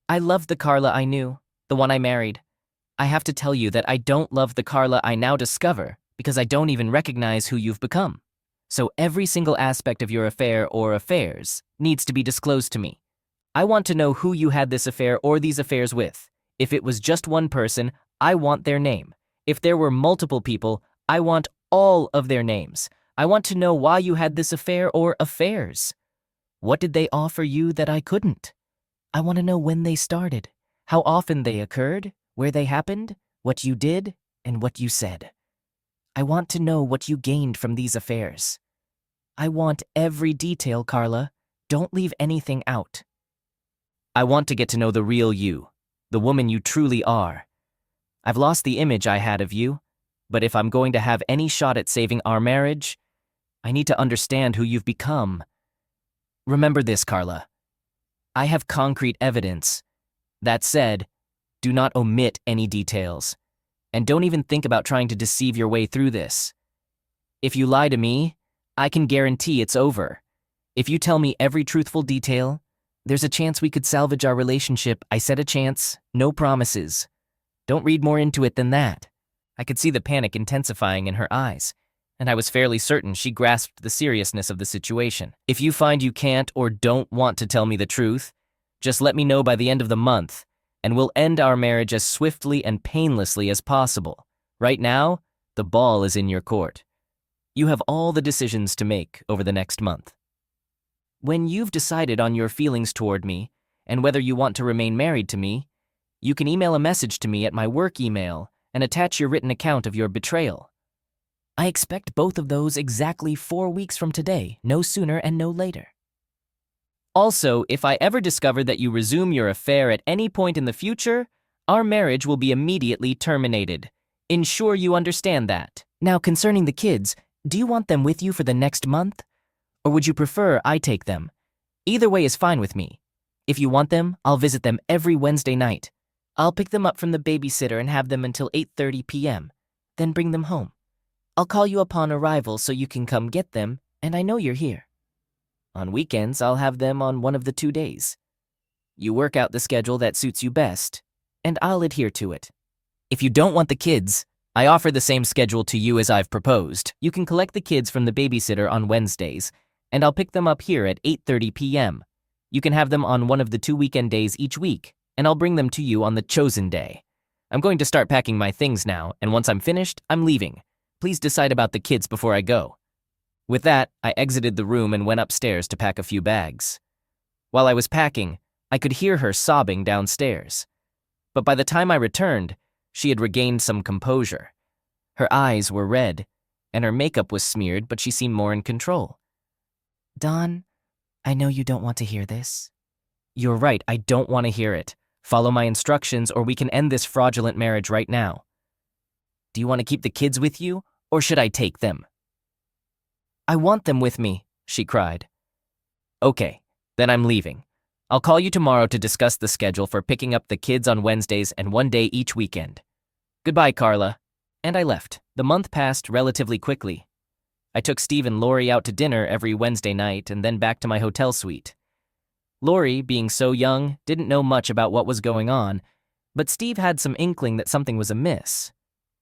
I loved the Carla I knew, the one I married. I have to tell you that I don't love the Carla I now discover because I don't even recognize who you've become. So every single aspect of your affair or affairs needs to be disclosed to me. I want to know who you had this affair or these affairs with. If it was just one person, I want their name. If there were multiple people, I want all of their names. I want to know why you had this affair or affairs. What did they offer you that I couldn't? I want to know when they started, how often they occurred, where they happened, what you did, and what you said. I want to know what you gained from these affairs. I want every detail, Carla. Don't leave anything out. I want to get to know the real you, the woman you truly are. I've lost the image I had of you, but if I'm going to have any shot at saving our marriage, I need to understand who you've become. Remember this, Carla. I have concrete evidence. That said, do not omit any details, and don't even think about trying to deceive your way through this. If you lie to me, I can guarantee it's over. If you tell me every truthful detail, there's a chance we could salvage our relationship. I said a chance, no promises. Don't read more into it than that. I could see the panic intensifying in her eyes, and I was fairly certain she grasped the seriousness of the situation. If you find you can't or don't want to tell me the truth, just let me know by the end of the month, and we'll end our marriage as swiftly and painlessly as possible. Right now, the ball is in your court. You have all the decisions to make over the next month. When you've decided on your feelings toward me and whether you want to remain married to me, you can email a message to me at my work email and attach your written account of your betrayal. I expect both of those exactly 4 weeks from today, no sooner and no later. Also, if I ever discover that you resume your affair at any point in the future, our marriage will be immediately terminated. Ensure you understand that. Now, concerning the kids, do you want them with you for the next month? Or would you prefer I take them? Either way is fine with me. If you want them, I'll visit them every Wednesday night. I'll pick them up from the babysitter and have them until 8:30 p.m., then bring them home. I'll call you upon arrival so you can come get them, and I know you're here. On weekends, I'll have them on one of the 2 days. You work out the schedule that suits you best, and I'll adhere to it. If you don't want the kids, I offer the same schedule to you as I've proposed. You can collect the kids from the babysitter on Wednesdays, and I'll pick them up here at 8:30 p.m. You can have them on one of the 2 weekend days each week, and I'll bring them to you on the chosen day. I'm going to start packing my things now, and once I'm finished, I'm leaving. Please decide about the kids before I go. With that, I exited the room and went upstairs to pack a few bags. While I was packing, I could hear her sobbing downstairs. But by the time I returned, she had regained some composure. Her eyes were red, and her makeup was smeared, but she seemed more in control. Don, I know you don't want to hear this. You're right, I don't want to hear it. Follow my instructions or we can end this fraudulent marriage right now. Do you want to keep the kids with you, or should I take them? I want them with me, she cried. Okay, then I'm leaving. I'll call you tomorrow to discuss the schedule for picking up the kids on Wednesdays and 1 day each weekend. Goodbye, Carla. And I left. The month passed relatively quickly. I took Steve and Lori out to dinner every Wednesday night and then back to my hotel suite. Lori, being so young, didn't know much about what was going on, but Steve had some inkling that something was amiss.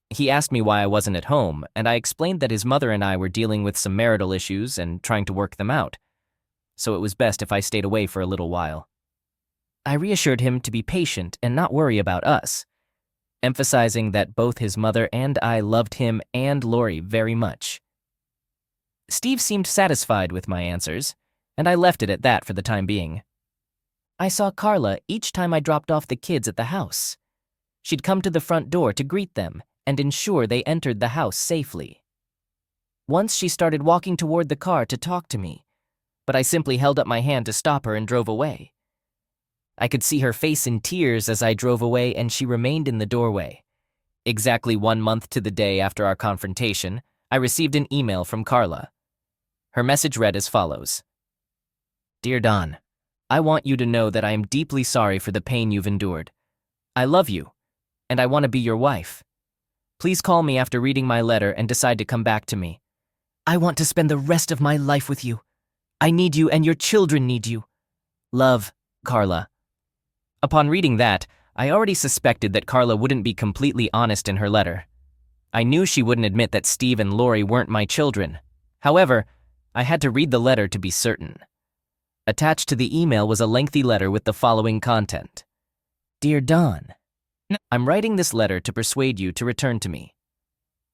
He asked me why I wasn't at home, and I explained that his mother and I were dealing with some marital issues and trying to work them out, so it was best if I stayed away for a little while. I reassured him to be patient and not worry about us, emphasizing that both his mother and I loved him and Lori very much. Steve seemed satisfied with my answers, and I left it at that for the time being. I saw Carla each time I dropped off the kids at the house. She'd come to the front door to greet them and ensure they entered the house safely. Once she started walking toward the car to talk to me, but I simply held up my hand to stop her and drove away. I could see her face in tears as I drove away, and she remained in the doorway. Exactly 1 month to the day after our confrontation, I received an email from Carla. Her message read as follows. Dear Don, I want you to know that I am deeply sorry for the pain you've endured. I love you, and I want to be your wife. Please call me after reading my letter and decide to come back to me. I want to spend the rest of my life with you. I need you and your children need you. Love, Carla. Upon reading that, I already suspected that Carla wouldn't be completely honest in her letter. I knew she wouldn't admit that Steve and Lori weren't my children. However, I had to read the letter to be certain. Attached to the email was a lengthy letter with the following content. Dear Don, I'm writing this letter to persuade you to return to me.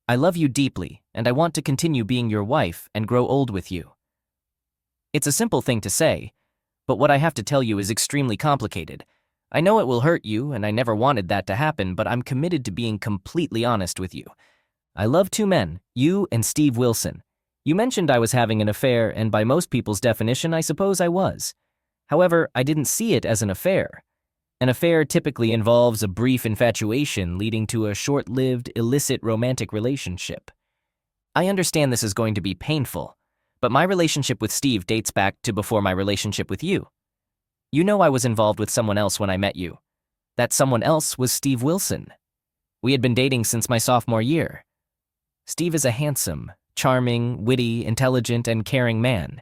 I love you deeply, and I want to continue being your wife and grow old with you. It's a simple thing to say, but what I have to tell you is extremely complicated. I know it will hurt you, and I never wanted that to happen, but I'm committed to being completely honest with you. I love 2 men, you and Steve Wilson. You mentioned I was having an affair, and by most people's definition, I suppose I was. However, I didn't see it as an affair. An affair typically involves a brief infatuation leading to a short-lived, illicit romantic relationship. I understand this is going to be painful, but my relationship with Steve dates back to before my relationship with you. You know I was involved with someone else when I met you. That someone else was Steve Wilson. We had been dating since my sophomore year. Steve is a handsome, charming, witty, intelligent, and caring man.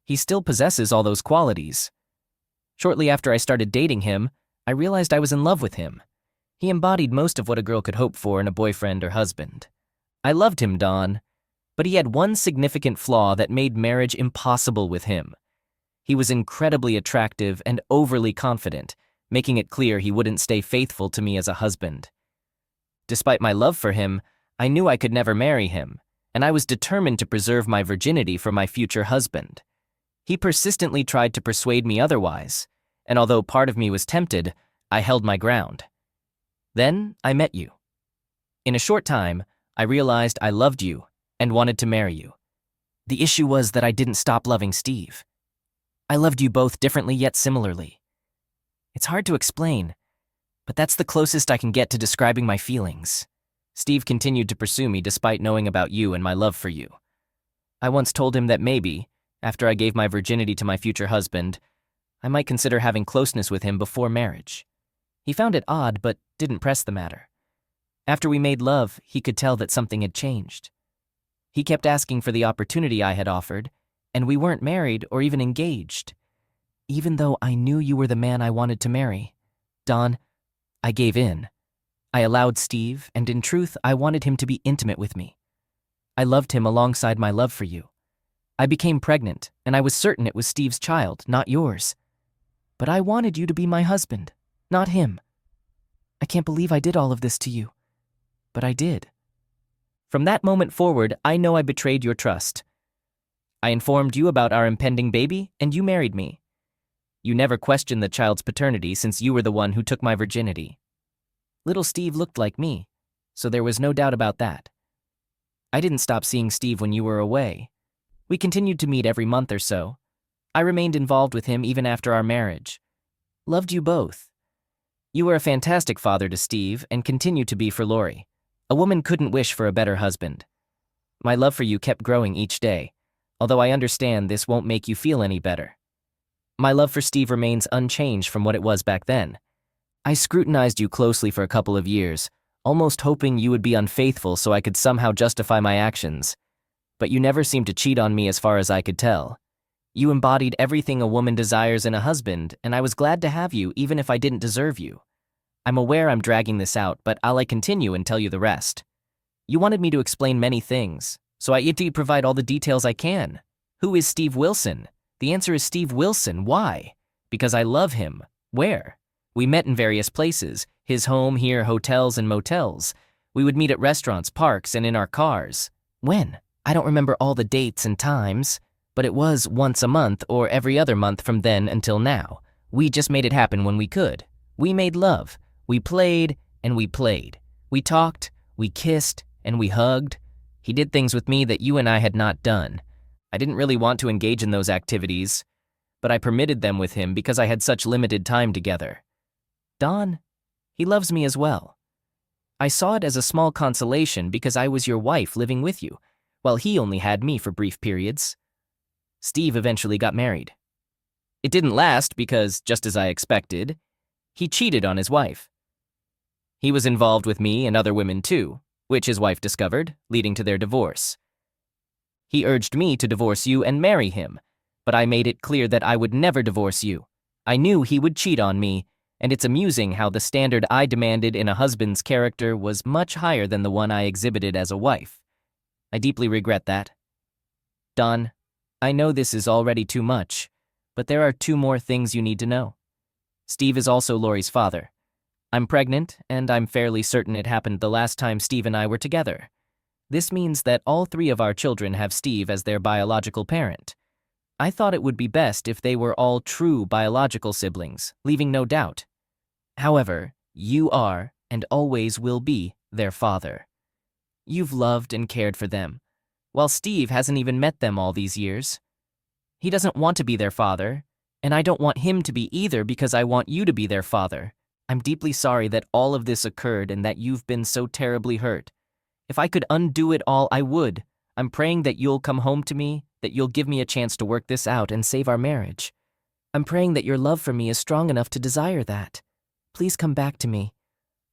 He still possesses all those qualities. Shortly after I started dating him, I realized I was in love with him. He embodied most of what a girl could hope for in a boyfriend or husband. I loved him, Dawn, but he had one significant flaw that made marriage impossible with him. He was incredibly attractive and overly confident, making it clear he wouldn't stay faithful to me as a husband. Despite my love for him, I knew I could never marry him, and I was determined to preserve my virginity for my future husband. He persistently tried to persuade me otherwise, and although part of me was tempted, I held my ground. Then I met you. In a short time, I realized I loved you and wanted to marry you. The issue was that I didn't stop loving Steve. I loved you both differently yet similarly. It's hard to explain, but that's the closest I can get to describing my feelings. Steve continued to pursue me despite knowing about you and my love for you. I once told him that maybe, after I gave my virginity to my future husband, I might consider having closeness with him before marriage. He found it odd, but didn't press the matter. After we made love, he could tell that something had changed. He kept asking for the opportunity I had offered, and we weren't married or even engaged. Even though I knew you were the man I wanted to marry, Don, I gave in. I allowed Steve, and in truth, I wanted him to be intimate with me. I loved him alongside my love for you. I became pregnant, and I was certain it was Steve's child, not yours. But I wanted you to be my husband, not him. I can't believe I did all of this to you, but I did. From that moment forward, I know I betrayed your trust. I informed you about our impending baby, and you married me. You never questioned the child's paternity since you were the one who took my virginity. Little Steve looked like me, so there was no doubt about that. I didn't stop seeing Steve when you were away. We continued to meet every month or so. I remained involved with him even after our marriage. Loved you both. You were a fantastic father to Steve and continue to be for Lori. A woman couldn't wish for a better husband. My love for you kept growing each day, although I understand this won't make you feel any better. My love for Steve remains unchanged from what it was back then. I scrutinized you closely for a couple of years, almost hoping you would be unfaithful so I could somehow justify my actions. But you never seemed to cheat on me as far as I could tell. You embodied everything a woman desires in a husband, and I was glad to have you even if I didn't deserve you. I'm aware I'm dragging this out, but I'll continue and tell you the rest. You wanted me to explain many things, so I need to provide all the details I can. Who is Steve Wilson? The answer is Steve Wilson. Why? Because I love him. Where? We met in various places, his home, here, hotels and motels. We would meet at restaurants, parks, and in our cars. When? I don't remember all the dates and times, but it was once a month or every other month from then until now. We just made it happen when we could. We made love. We played and we played. We talked, we kissed, and we hugged. He did things with me that you and I had not done. I didn't really want to engage in those activities, but I permitted them with him because I had such limited time together. Dawn, he loves me as well. I saw it as a small consolation because I was your wife living with you, while he only had me for brief periods. Steve eventually got married. It didn't last because, just as I expected, he cheated on his wife. He was involved with me and other women too, which his wife discovered, leading to their divorce. He urged me to divorce you and marry him, but I made it clear that I would never divorce you. I knew he would cheat on me, and it's amusing how the standard I demanded in a husband's character was much higher than the one I exhibited as a wife. I deeply regret that. Dawn, I know this is already too much, but there are 2 more things you need to know. Steve is also Lori's father. I'm pregnant, and I'm fairly certain it happened the last time Steve and I were together. This means that all 3 of our children have Steve as their biological parent. I thought it would be best if they were all true biological siblings, leaving no doubt. However, you are, and always will be, their father. You've loved and cared for them, while Steve hasn't even met them all these years. He doesn't want to be their father, and I don't want him to be either because I want you to be their father. I'm deeply sorry that all of this occurred and that you've been so terribly hurt. If I could undo it all, I would. I'm praying that you'll come home to me, that you'll give me a chance to work this out and save our marriage. I'm praying that your love for me is strong enough to desire that. Please come back to me.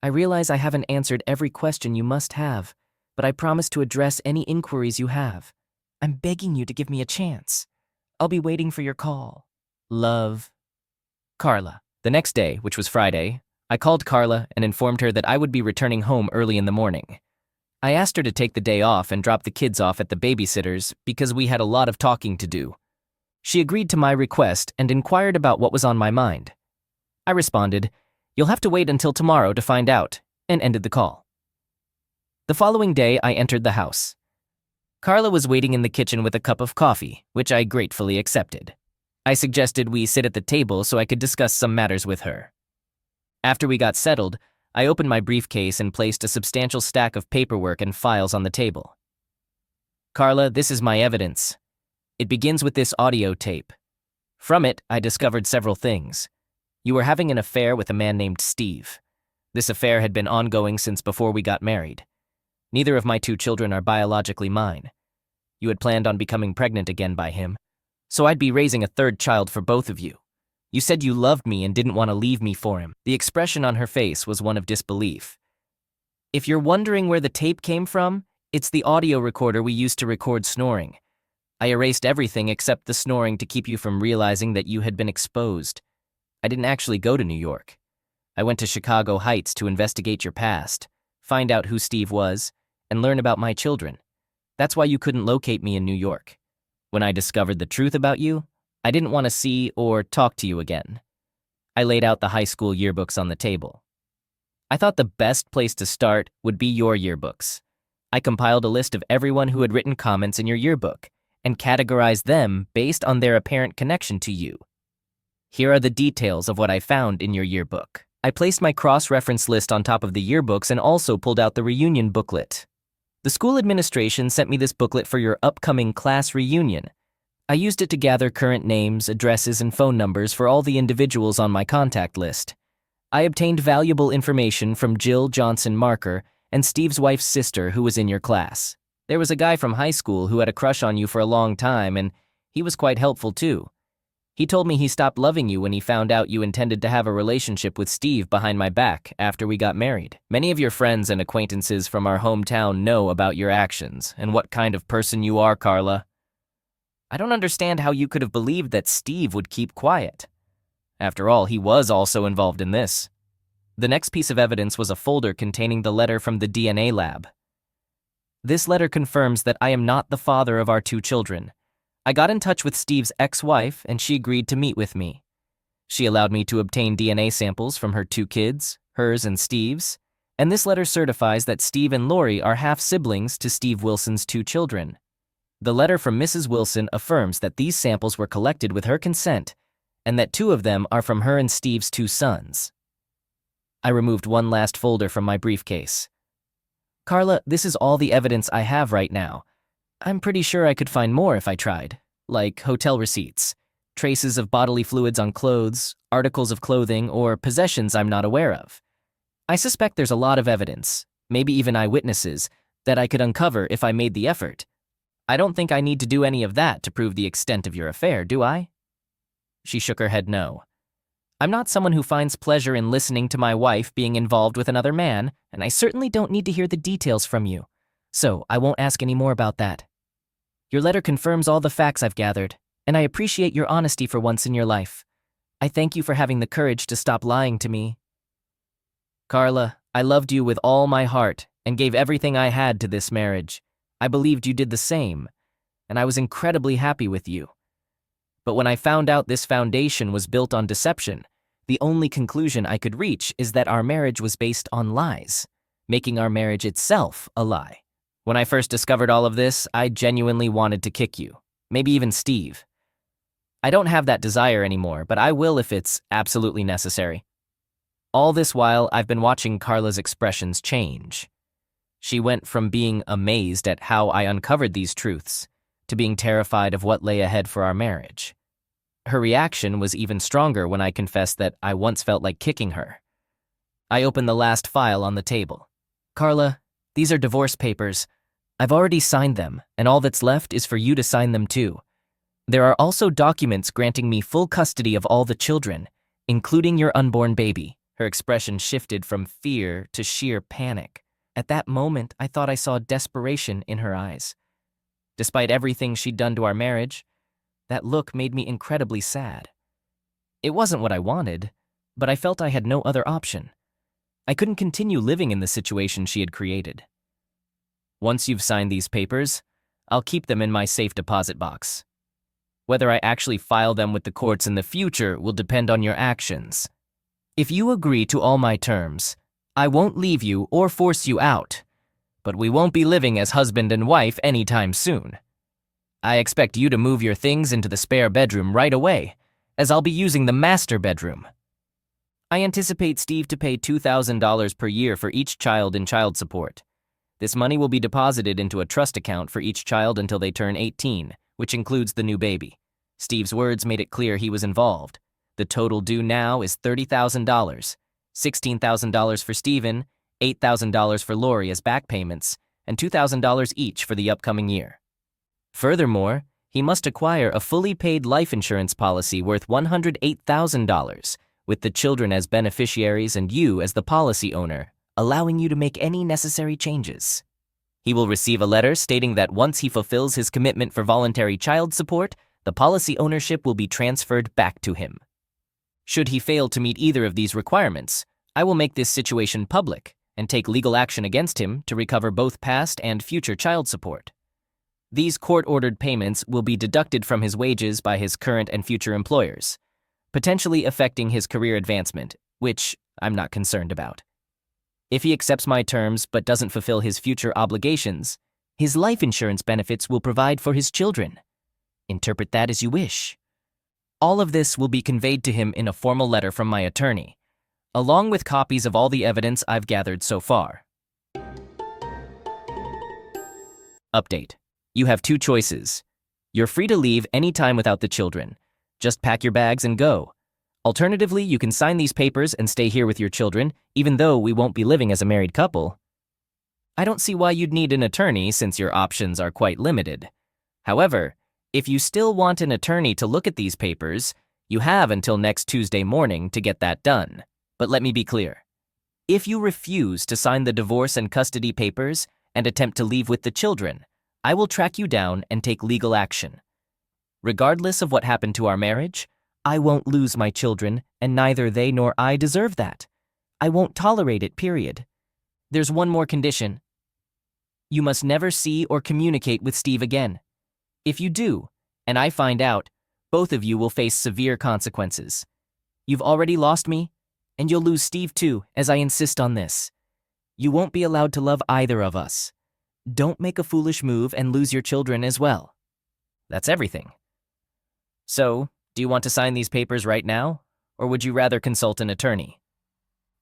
I realize I haven't answered every question you must have, but I promise to address any inquiries you have. I'm begging you to give me a chance. I'll be waiting for your call. Love, Carla. The next day, which was Friday, I called Carla and informed her that I would be returning home early in the morning. I asked her to take the day off and drop the kids off at the babysitter's because we had a lot of talking to do. She agreed to my request and inquired about what was on my mind. I responded, "You'll have to wait until tomorrow to find out," and ended the call. The following day, I entered the house. Carla was waiting in the kitchen with a cup of coffee, which I gratefully accepted. I suggested we sit at the table so I could discuss some matters with her. After we got settled, I opened my briefcase and placed a substantial stack of paperwork and files on the table. Carla, this is my evidence. It begins with this audio tape. From it, I discovered several things. You were having an affair with a man named Steve. This affair had been ongoing since before we got married. Neither of my 2 children are biologically mine. You had planned on becoming pregnant again by him, so I'd be raising a 3rd child for both of you. You said you loved me and didn't want to leave me for him. The expression on her face was one of disbelief. If you're wondering where the tape came from, it's the audio recorder we used to record snoring. I erased everything except the snoring to keep you from realizing that you had been exposed. I didn't actually go to New York. I went to Chicago Heights to investigate your past, find out who Steve was, and learn about my children. That's why you couldn't locate me in New York. When I discovered the truth about you, I didn't want to see or talk to you again. I laid out the high school yearbooks on the table. I thought the best place to start would be your yearbooks. I compiled a list of everyone who had written comments in your yearbook and categorized them based on their apparent connection to you. Here are the details of what I found in your yearbook. I placed my cross-reference list on top of the yearbooks and also pulled out the reunion booklet. The school administration sent me this booklet for your upcoming class reunion. I used it to gather current names, addresses, and phone numbers for all the individuals on my contact list. I obtained valuable information from Jill Johnson Marker and Steve's wife's sister who was in your class. There was a guy from high school who had a crush on you for a long time, and he was quite helpful too. He told me he stopped loving you when he found out you intended to have a relationship with Steve behind my back after we got married. Many of your friends and acquaintances from our hometown know about your actions and what kind of person you are, Carla. I don't understand how you could have believed that Steve would keep quiet. After all, he was also involved in this. The next piece of evidence was a folder containing the letter from the DNA lab. This letter confirms that I am not the father of our 2 children. I got in touch with Steve's ex-wife, and she agreed to meet with me. She allowed me to obtain DNA samples from her 2 kids, hers and Steve's, and this letter certifies that Steve and Lori are half-siblings to Steve Wilson's 2 children. The letter from Mrs. Wilson affirms that these samples were collected with her consent and that 2 of them are from her and Steve's 2 sons. I removed one last folder from my briefcase. Carla, this is all the evidence I have right now. I'm pretty sure I could find more if I tried, like hotel receipts, traces of bodily fluids on clothes, articles of clothing, or possessions I'm not aware of. I suspect there's a lot of evidence, maybe even eyewitnesses, that I could uncover if I made the effort. I don't think I need to do any of that to prove the extent of your affair, do I? She shook her head no. I'm not someone who finds pleasure in listening to my wife being involved with another man, and I certainly don't need to hear the details from you. So I won't ask any more about that. Your letter confirms all the facts I've gathered, and I appreciate your honesty for once in your life. I thank you for having the courage to stop lying to me. Carla, I loved you with all my heart and gave everything I had to this marriage. I believed you did the same, and I was incredibly happy with you. But when I found out this foundation was built on deception, the only conclusion I could reach is that our marriage was based on lies, making our marriage itself a lie. When I first discovered all of this, I genuinely wanted to kick you, maybe even Steve. I don't have that desire anymore, but I will if it's absolutely necessary. All this while, I've been watching Carla's expressions change. She went from being amazed at how I uncovered these truths to being terrified of what lay ahead for our marriage. Her reaction was even stronger when I confessed that I once felt like kicking her. I opened the last file on the table. Carla, these are divorce papers. I've already signed them, and all that's left is for you to sign them too. There are also documents granting me full custody of all the children, including your unborn baby. Her expression shifted from fear to sheer panic. At that moment, I thought I saw desperation in her eyes. Despite everything she'd done to our marriage, that look made me incredibly sad. It wasn't what I wanted, but I felt I had no other option. I couldn't continue living in the situation she had created. Once you've signed these papers, I'll keep them in my safe deposit box. Whether I actually file them with the courts in the future will depend on your actions. If you agree to all my terms, I won't leave you or force you out, but we won't be living as husband and wife anytime soon. I expect you to move your things into the spare bedroom right away, as I'll be using the master bedroom. I anticipate Steve to pay $2,000 per year for each child in child support. This money will be deposited into a trust account for each child until they turn 18, which includes the new baby. Steve's words made it clear he was involved. The total due now is $30,000, $16,000 for Steven, $8,000 for Lori as back payments, and $2,000 each for the upcoming year. Furthermore, he must acquire a fully paid life insurance policy worth $108,000, with the children as beneficiaries and you as the policy owner, allowing you to make any necessary changes. He will receive a letter stating that once he fulfills his commitment for voluntary child support, the policy ownership will be transferred back to him. Should he fail to meet either of these requirements, I will make this situation public and take legal action against him to recover both past and future child support. These court-ordered payments will be deducted from his wages by his current and future employers, potentially affecting his career advancement, which I'm not concerned about. If he accepts my terms but doesn't fulfill his future obligations, his life insurance benefits will provide for his children. Interpret that as you wish. All of this will be conveyed to him in a formal letter from my attorney, along with copies of all the evidence I've gathered so far. Update. You have two choices. You're free to leave anytime without the children. Just pack your bags and go. Alternatively, you can sign these papers and stay here with your children, even though we won't be living as a married couple. I don't see why you'd need an attorney since your options are quite limited. However, if you still want an attorney to look at these papers, you have until next Tuesday morning to get that done. But let me be clear. If you refuse to sign the divorce and custody papers and attempt to leave with the children, I will track you down and take legal action. Regardless of what happened to our marriage, I won't lose my children, and neither they nor I deserve that. I won't tolerate it, period. There's one more condition. You must never see or communicate with Steve again. If you do, and I find out, both of you will face severe consequences. You've already lost me, and you'll lose Steve too, as I insist on this. You won't be allowed to love either of us. Don't make a foolish move and lose your children as well. That's everything. So, do you want to sign these papers right now, or would you rather consult an attorney?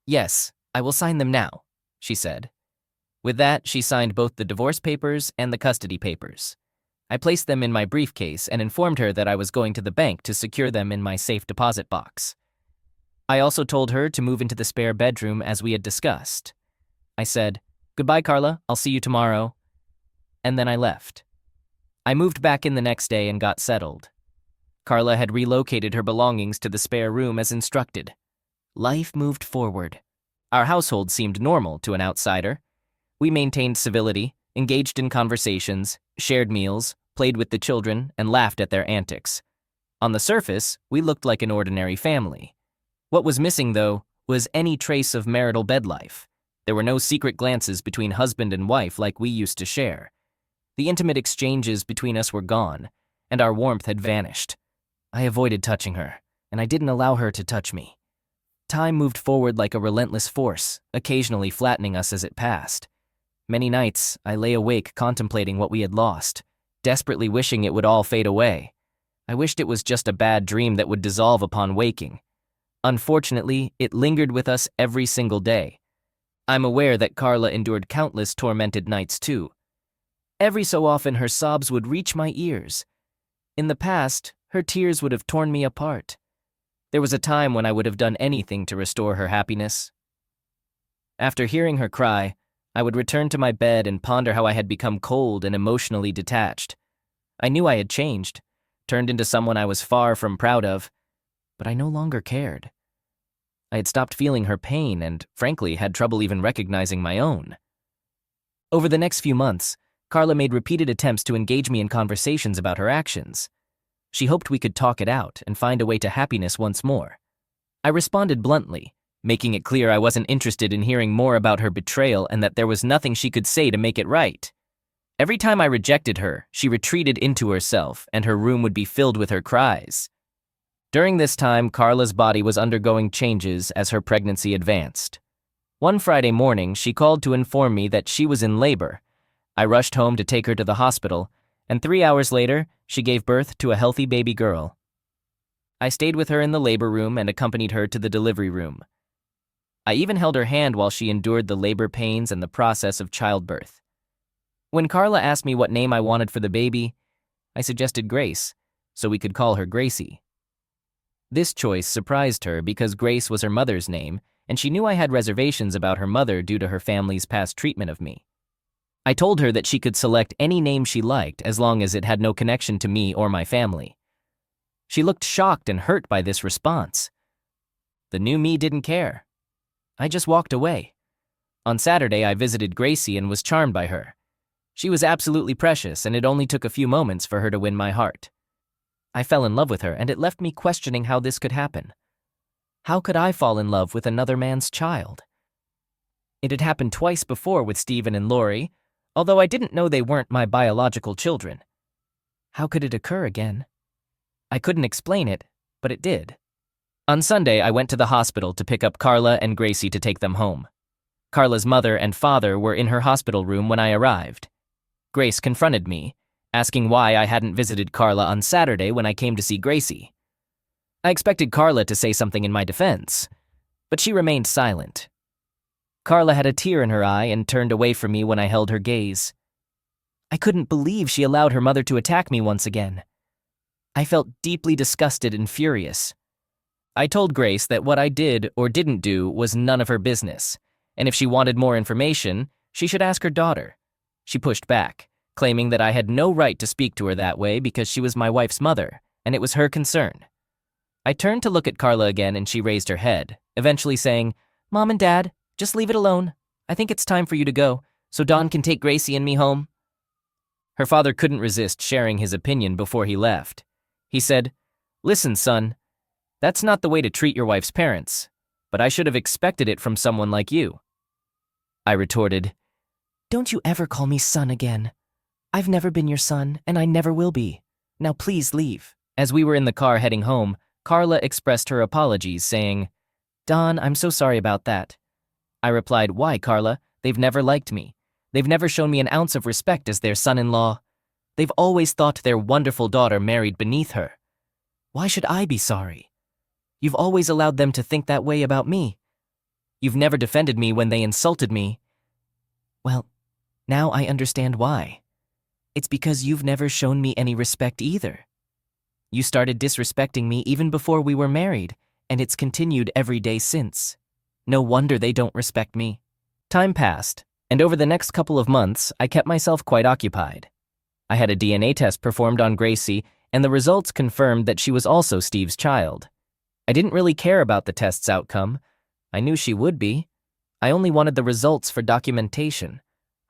Yes, I will sign them now, she said. With that, she signed both the divorce papers and the custody papers. I placed them in my briefcase and informed her that I was going to the bank to secure them in my safe deposit box. I also told her to move into the spare bedroom as we had discussed. I said, "Goodbye, Carla, I'll see you tomorrow," and then I left. I moved back in the next day and got settled. Carla had relocated her belongings to the spare room as instructed. Life moved forward. Our household seemed normal to an outsider. We maintained civility, engaged in conversations, shared meals, played with the children, and laughed at their antics. On the surface, we looked like an ordinary family. What was missing, though, was any trace of marital bed life. There were no secret glances between husband and wife like we used to share. The intimate exchanges between us were gone, and our warmth had vanished. I avoided touching her, and I didn't allow her to touch me. Time moved forward like a relentless force, occasionally flattening us as it passed. Many nights, I lay awake contemplating what we had lost, desperately wishing it would all fade away. I wished it was just a bad dream that would dissolve upon waking. Unfortunately, it lingered with us every single day. I'm aware that Carla endured countless tormented nights too. Every so often her sobs would reach my ears. In the past, her tears would have torn me apart. There was a time when I would have done anything to restore her happiness. After hearing her cry, I would return to my bed and ponder how I had become cold and emotionally detached. I knew I had changed, turned into someone I was far from proud of, but I no longer cared. I had stopped feeling her pain and, frankly, had trouble even recognizing my own. Over the next few months, Carla made repeated attempts to engage me in conversations about her actions. She hoped we could talk it out and find a way to happiness once more. I responded bluntly, making it clear I wasn't interested in hearing more about her betrayal and that there was nothing she could say to make it right. Every time I rejected her, she retreated into herself, and her room would be filled with her cries. During this time, Carla's body was undergoing changes as her pregnancy advanced. One Friday morning, she called to inform me that she was in labor. I rushed home to take her to the hospital, and 3 hours later, she gave birth to a healthy baby girl. I stayed with her in the labor room and accompanied her to the delivery room. I even held her hand while she endured the labor pains and the process of childbirth. When Carla asked me what name I wanted for the baby, I suggested Grace, so we could call her Gracie. This choice surprised her because Grace was her mother's name, and she knew I had reservations about her mother due to her family's past treatment of me. I told her that she could select any name she liked as long as it had no connection to me or my family. She looked shocked and hurt by this response. The new me didn't care. I just walked away. On Saturday, I visited Gracie and was charmed by her. She was absolutely precious, and it only took a few moments for her to win my heart. I fell in love with her, and it left me questioning how this could happen. How could I fall in love with another man's child? It had happened twice before with Stephen and Lori, although I didn't know they weren't my biological children. How could it occur again? I couldn't explain it, but it did. On Sunday, I went to the hospital to pick up Carla and Gracie to take them home. Carla's mother and father were in her hospital room when I arrived. Grace confronted me, asking why I hadn't visited Carla on Saturday when I came to see Gracie. I expected Carla to say something in my defense, but she remained silent. Carla had a tear in her eye and turned away from me when I held her gaze. I couldn't believe she allowed her mother to attack me once again. I felt deeply disgusted and furious. I told Grace that what I did or didn't do was none of her business, and if she wanted more information, she should ask her daughter. She pushed back, claiming that I had no right to speak to her that way because she was my wife's mother, and it was her concern. I turned to look at Carla again and she raised her head, eventually saying, "Mom and Dad, just leave it alone. I think it's time for you to go, so Don can take Gracie and me home." Her father couldn't resist sharing his opinion before he left. He said, "Listen, son, that's not the way to treat your wife's parents, but I should have expected it from someone like you." I retorted, "Don't you ever call me son again. I've never been your son, and I never will be. Now please leave." As we were in the car heading home, Carla expressed her apologies, saying, "Don, I'm so sorry about that." I replied, "Why, Carla? They've never liked me. They've never shown me an ounce of respect as their son-in-law. They've always thought their wonderful daughter married beneath her. Why should I be sorry? You've always allowed them to think that way about me. You've never defended me when they insulted me. Well, now I understand why. It's because you've never shown me any respect either. You started disrespecting me even before we were married, and it's continued every day since. No wonder they don't respect me. Time passed, and over the next couple of months, I kept myself quite occupied. I had a DNA test performed on Gracie, and the results confirmed that she was also Steve's child. I didn't really care about the test's outcome. I knew she would be. I only wanted the results for documentation.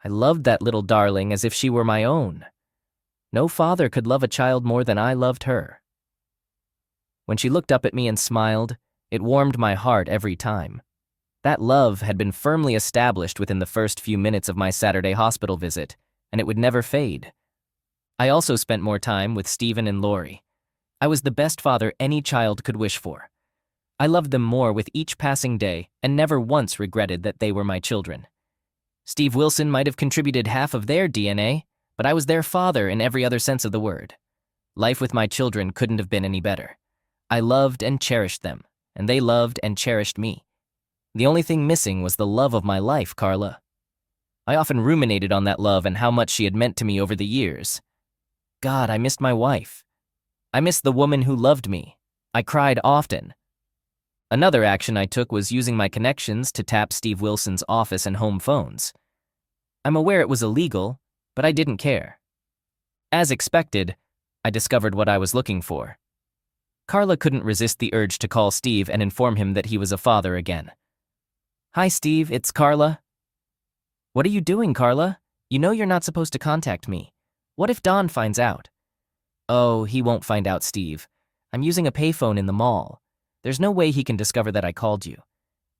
I loved that little darling as if she were my own. No father could love a child more than I loved her. When she looked up at me and smiled, it warmed my heart every time. That love had been firmly established within the first few minutes of my Saturday hospital visit, and it would never fade. I also spent more time with Stephen and Lori. I was the best father any child could wish for. I loved them more with each passing day and never once regretted that they were my children. Steve Wilson might have contributed half of their DNA, but I was their father in every other sense of the word. Life with my children couldn't have been any better. I loved and cherished them, and they loved and cherished me. The only thing missing was the love of my life, Carla. I often ruminated on that love and how much she had meant to me over the years. God, I missed my wife. I missed the woman who loved me. I cried often. Another action I took was using my connections to tap Steve Wilson's office and home phones. I'm aware it was illegal, but I didn't care. As expected, I discovered what I was looking for. Carla couldn't resist the urge to call Steve and inform him that he was a father again. Hi, Steve, it's Carla. What are you doing, Carla? You know you're not supposed to contact me. What if Don finds out? Oh, he won't find out, Steve. I'm using a payphone in the mall. There's no way he can discover that I called you.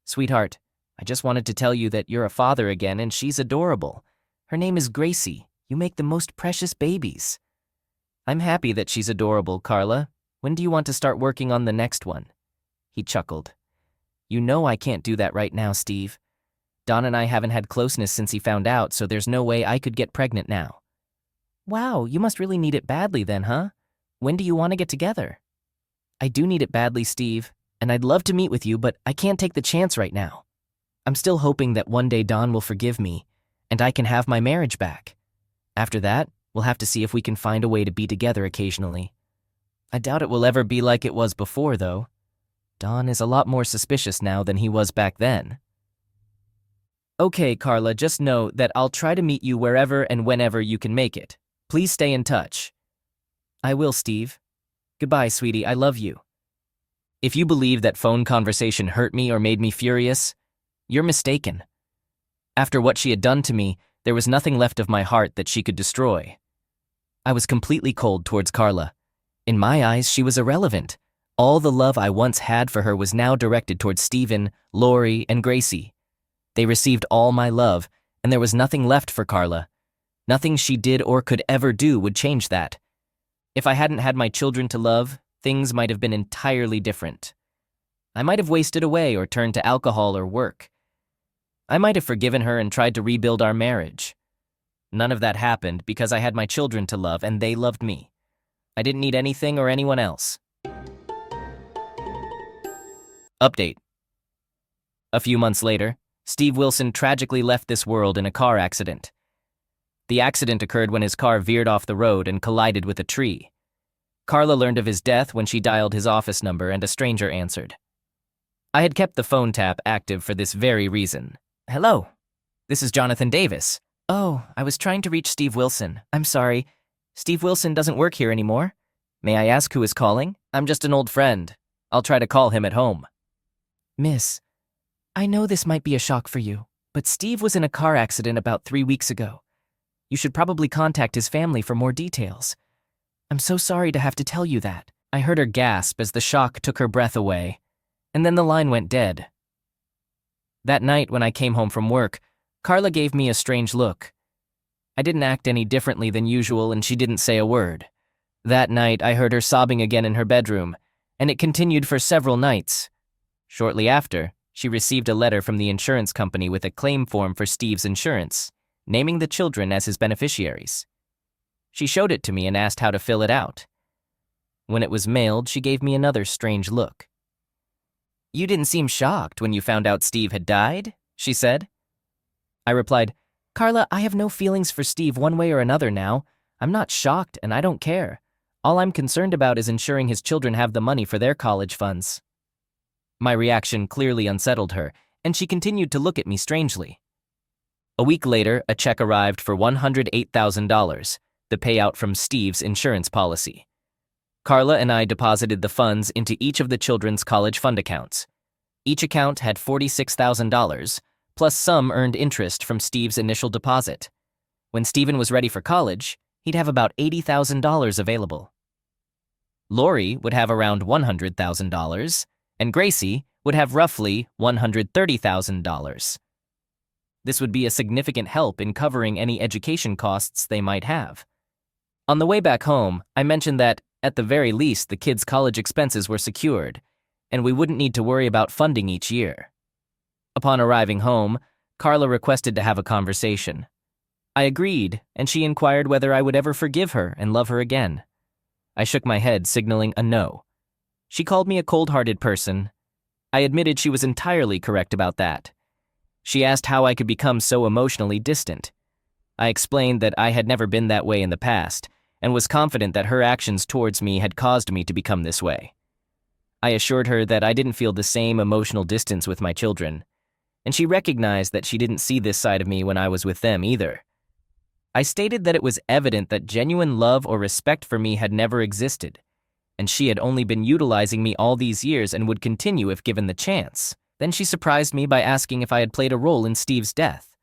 Sweetheart, I just wanted to tell you that you're a father again and she's adorable. Her name is Gracie. You make the most precious babies. I'm happy that she's adorable, Carla. When do you want to start working on the next one? He chuckled. You know I can't do that right now, Steve. Don and I haven't had closeness since he found out, so there's no way I could get pregnant now. Wow, you must really need it badly then, huh? When do you want to get together? I do need it badly, Steve, and I'd love to meet with you, but I can't take the chance right now. I'm still hoping that one day Don will forgive me, and I can have my marriage back. After that, we'll have to see if we can find a way to be together occasionally. I doubt it will ever be like it was before, though. Don is a lot more suspicious now than he was back then. Okay, Carla, just know that I'll try to meet you wherever and whenever you can make it. Please stay in touch. I will, Steve. Goodbye, sweetie, I love you. If you believe that phone conversation hurt me or made me furious, you're mistaken. After what she had done to me, there was nothing left of my heart that she could destroy. I was completely cold towards Carla. In my eyes, she was irrelevant. All the love I once had for her was now directed towards Stephen, Lori, and Gracie. They received all my love, and there was nothing left for Carla. Nothing she did or could ever do would change that. If I hadn't had my children to love, things might have been entirely different. I might have wasted away or turned to alcohol or work. I might have forgiven her and tried to rebuild our marriage. None of that happened because I had my children to love and they loved me. I didn't need anything or anyone else. Update. A few months later, Steve Wilson tragically left this world in a car accident. The accident occurred when his car veered off the road and collided with a tree. Carla learned of his death when she dialed his office number and a stranger answered. I had kept the phone tap active for this very reason. Hello, this is Jonathan Davis. Oh, I was trying to reach Steve Wilson. I'm sorry. Steve Wilson doesn't work here anymore. May I ask who is calling? I'm just an old friend. I'll try to call him at home. Miss, I know this might be a shock for you, but Steve was in a car accident about 3 weeks ago. You should probably contact his family for more details. I'm so sorry to have to tell you that. I heard her gasp as the shock took her breath away, and then the line went dead. That night when I came home from work, Carla gave me a strange look. I didn't act any differently than usual and she didn't say a word. That night I heard her sobbing again in her bedroom, and it continued for several nights. Shortly after, she received a letter from the insurance company with a claim form for Steve's insurance, naming the children as his beneficiaries. She showed it to me and asked how to fill it out. When it was mailed, she gave me another strange look. You didn't seem shocked when you found out Steve had died, she said. I replied, Carla, I have no feelings for Steve one way or another now. I'm not shocked and I don't care. All I'm concerned about is ensuring his children have the money for their college funds. My reaction clearly unsettled her, and she continued to look at me strangely. A week later, a check arrived for $108,000, the payout from Steve's insurance policy. Carla and I deposited the funds into each of the children's college fund accounts. Each account had $46,000, plus some earned interest from Steve's initial deposit. When Steven was ready for college, he'd have about $80,000 available. Lori would have around $100,000, and Gracie would have roughly $130,000. This would be a significant help in covering any education costs they might have. On the way back home, I mentioned that, at the very least, the kids' college expenses were secured, and we wouldn't need to worry about funding each year. Upon arriving home, Carla requested to have a conversation. I agreed, and she inquired whether I would ever forgive her and love her again. I shook my head, signaling a no. She called me a cold-hearted person. I admitted she was entirely correct about that. She asked how I could become so emotionally distant. I explained that I had never been that way in the past, and was confident that her actions towards me had caused me to become this way. I assured her that I didn't feel the same emotional distance with my children, and she recognized that she didn't see this side of me when I was with them either. I stated that it was evident that genuine love or respect for me had never existed, and she had only been utilizing me all these years and would continue if given the chance. Then she surprised me by asking if I had played a role in Steve's death.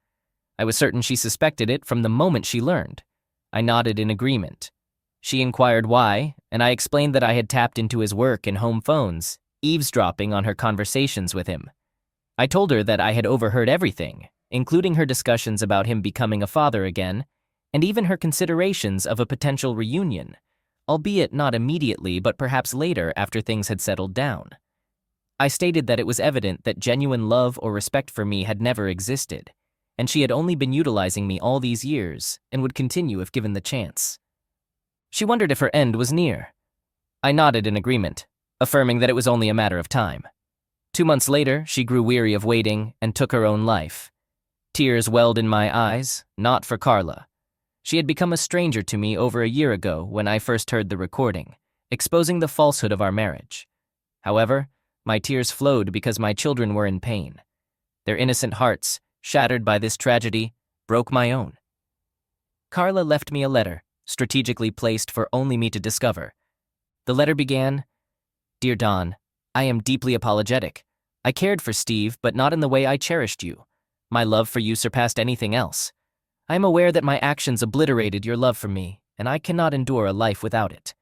I was certain she suspected it from the moment she learned. I nodded in agreement. She inquired why, and I explained that I had tapped into his work and home phones, eavesdropping on her conversations with him. I told her that I had overheard everything, including her discussions about him becoming a father again, and even her considerations of a potential reunion, albeit not immediately but perhaps later after things had settled down. I stated that it was evident that genuine love or respect for me had never existed, and she had only been utilizing me all these years and would continue if given the chance. She wondered if her end was near. I nodded in agreement, affirming that it was only a matter of time. 2 months later, she grew weary of waiting and took her own life. Tears welled in my eyes, not for Carla. She had become a stranger to me over a year ago when I first heard the recording, exposing the falsehood of our marriage. However, my tears flowed because my children were in pain. Their innocent hearts, shattered by this tragedy, broke my own. Carla left me a letter, strategically placed for only me to discover. The letter began, "Dear Don, I am deeply apologetic. I cared for Steve, but not in the way I cherished you. My love for you surpassed anything else. I am aware that my actions obliterated your love for me, and I cannot endure a life without it.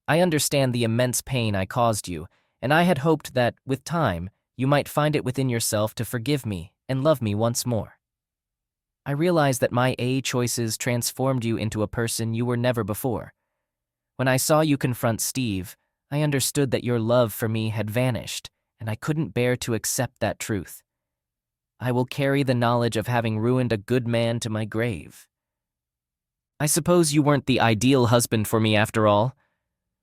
I understand the immense pain I caused you, and I had hoped that, with time, you might find it within yourself to forgive me and love me once more. I realize that my choices transformed you into a person you were never before. When I saw you confront Steve, I understood that your love for me had vanished, and I couldn't bear to accept that truth. I will carry the knowledge of having ruined a good man to my grave. I suppose you weren't the ideal husband for me after all.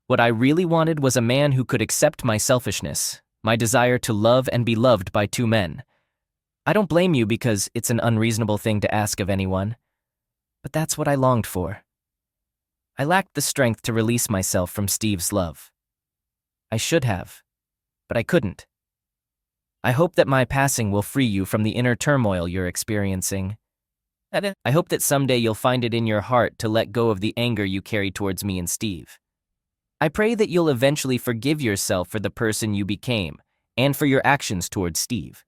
What I really wanted was a man who could accept my selfishness, my desire to love and be loved by 2 men. I don't blame you because it's an unreasonable thing to ask of anyone, but that's what I longed for. I lacked the strength to release myself from Steve's love. I should have, but I couldn't. I hope that my passing will free you from the inner turmoil you're experiencing. I hope that someday you'll find it in your heart to let go of the anger you carry towards me and Steve. I pray that you'll eventually forgive yourself for the person you became and for your actions towards Steve.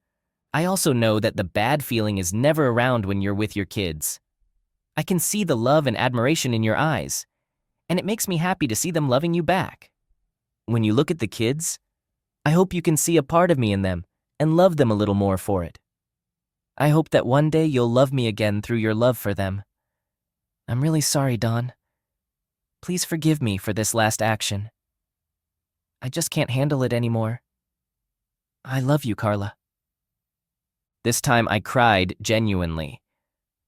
I also know that the bad feeling is never around when you're with your kids. I can see the love and admiration in your eyes, and it makes me happy to see them loving you back. When you look at the kids, I hope you can see a part of me in them and love them a little more for it. I hope that one day you'll love me again through your love for them. I'm really sorry, Don. Please forgive me for this last action. I just can't handle it anymore. I love you, Carla." This time I cried genuinely.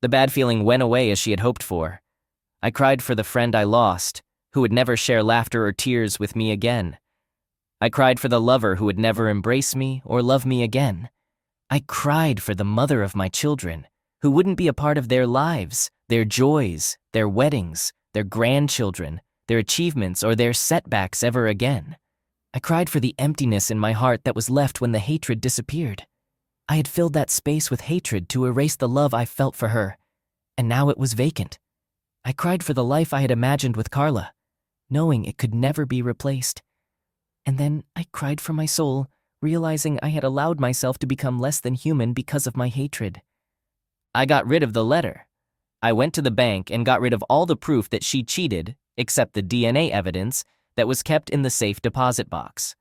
The bad feeling went away as she had hoped for. I cried for the friend I lost, who would never share laughter or tears with me again. I cried for the lover who would never embrace me or love me again. I cried for the mother of my children, who wouldn't be a part of their lives, their joys, their weddings, their grandchildren, their achievements, or their setbacks ever again. I cried for the emptiness in my heart that was left when the hatred disappeared. I had filled that space with hatred to erase the love I felt for her, and now it was vacant. I cried for the life I had imagined with Carla, knowing it could never be replaced. And then I cried for my soul, realizing I had allowed myself to become less than human because of my hatred. I got rid of the letter. I went to the bank and got rid of all the proof that she cheated, except the DNA evidence that was kept in the safe deposit box.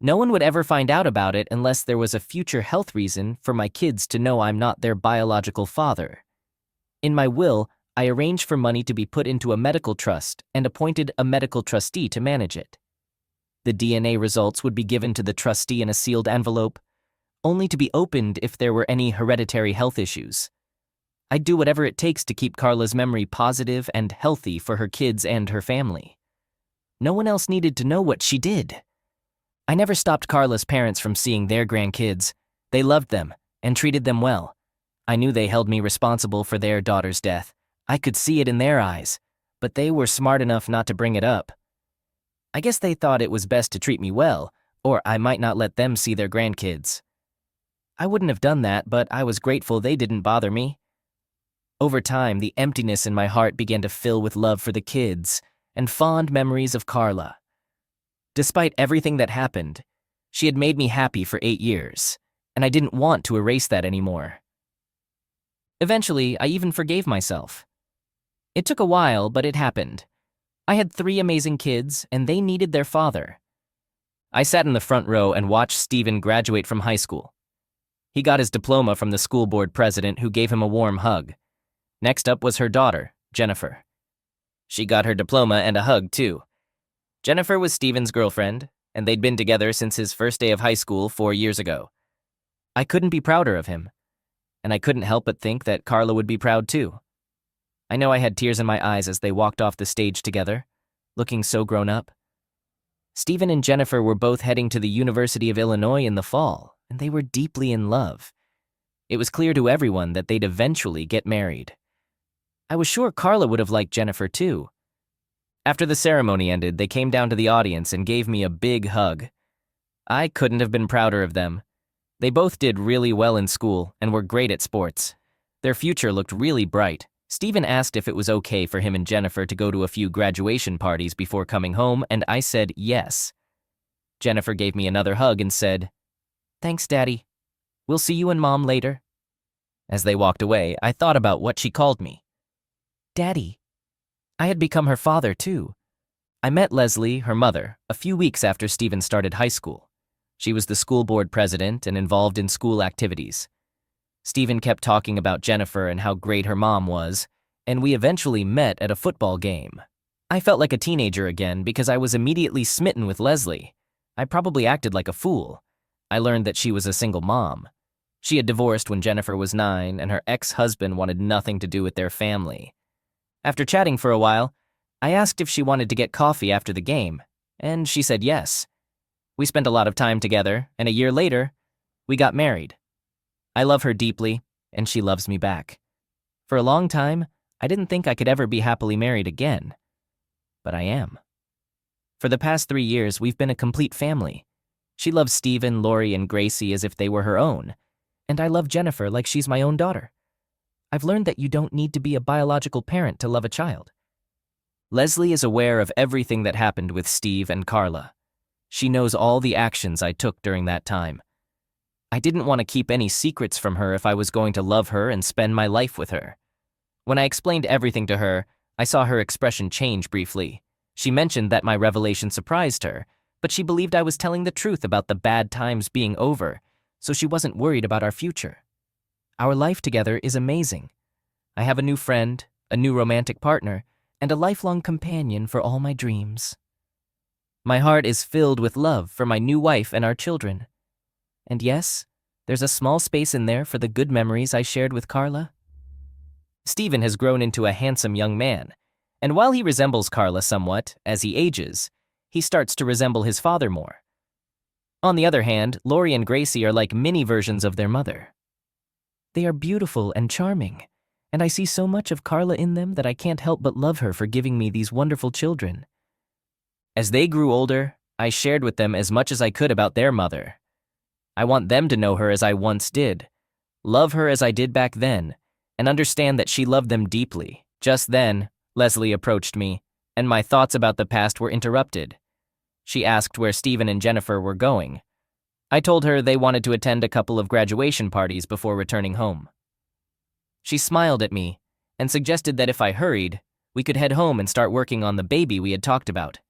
No one would ever find out about it unless there was a future health reason for my kids to know I'm not their biological father. In my will, I arranged for money to be put into a medical trust and appointed a medical trustee to manage it. The DNA results would be given to the trustee in a sealed envelope, only to be opened if there were any hereditary health issues. I'd do whatever it takes to keep Carla's memory positive and healthy for her kids and her family. No one else needed to know what she did. I never stopped Carla's parents from seeing their grandkids. They loved them and treated them well. I knew they held me responsible for their daughter's death. I could see it in their eyes, but they were smart enough not to bring it up. I guess they thought it was best to treat me well, or I might not let them see their grandkids. I wouldn't have done that, but I was grateful they didn't bother me. Over time, the emptiness in my heart began to fill with love for the kids and fond memories of Carla. Despite everything that happened, she had made me happy for 8 years, and I didn't want to erase that anymore. Eventually, I even forgave myself. It took a while, but it happened. I had 3 amazing kids, and they needed their father. I sat in the front row and watched Steven graduate from high school. He got his diploma from the school board president, who gave him a warm hug. Next up was her daughter, Jennifer. She got her diploma and a hug, too. Jennifer was Steven's girlfriend, and they'd been together since his first day of high school 4 years ago. I couldn't be prouder of him, and I couldn't help but think that Carla would be proud, too. I know I had tears in my eyes as they walked off the stage together, looking so grown up. Steven and Jennifer were both heading to the University of Illinois in the fall, and they were deeply in love. It was clear to everyone that they'd eventually get married. I was sure Carla would have liked Jennifer too. After the ceremony ended, they came down to the audience and gave me a big hug. I couldn't have been prouder of them. They both did really well in school and were great at sports. Their future looked really bright. Steven asked if it was okay for him and Jennifer to go to a few graduation parties before coming home, and I said yes. Jennifer gave me another hug and said, "Thanks, Daddy. We'll see you and Mom later." As they walked away, I thought about what she called me. Daddy. I had become her father, too. I met Leslie, her mother, a few weeks after Steven started high school. She was the school board president and involved in school activities. Steven kept talking about Jennifer and how great her mom was, and we eventually met at a football game. I felt like a teenager again because I was immediately smitten with Leslie. I probably acted like a fool. I learned that she was a single mom. She had divorced when Jennifer was 9, and her ex-husband wanted nothing to do with their family. After chatting for a while, I asked if she wanted to get coffee after the game, and she said yes. We spent a lot of time together, and a year later, we got married. I love her deeply, and she loves me back. For a long time, I didn't think I could ever be happily married again. But I am. For the past 3 years, we've been a complete family. She loves Steven, Lori, and Gracie as if they were her own, and I love Jennifer like she's my own daughter. I've learned that you don't need to be a biological parent to love a child. Leslie is aware of everything that happened with Steve and Carla. She knows all the actions I took during that time. I didn't want to keep any secrets from her if I was going to love her and spend my life with her. When I explained everything to her, I saw her expression change briefly. She mentioned that my revelation surprised her, but she believed I was telling the truth about the bad times being over, so she wasn't worried about our future. Our life together is amazing. I have a new friend, a new romantic partner, and a lifelong companion for all my dreams. My heart is filled with love for my new wife and our children. And yes, there's a small space in there for the good memories I shared with Carla. Steven has grown into a handsome young man, and while he resembles Carla somewhat as he ages, he starts to resemble his father more. On the other hand, Lori and Gracie are like mini versions of their mother. They are beautiful and charming, and I see so much of Carla in them that I can't help but love her for giving me these wonderful children. As they grew older, I shared with them as much as I could about their mother. I want them to know her as I once did, love her as I did back then, and understand that she loved them deeply. Just then, Leslie approached me, and my thoughts about the past were interrupted. She asked where Stephen and Jennifer were going. I told her they wanted to attend a couple of graduation parties before returning home. She smiled at me and suggested that if I hurried, we could head home and start working on the baby we had talked about.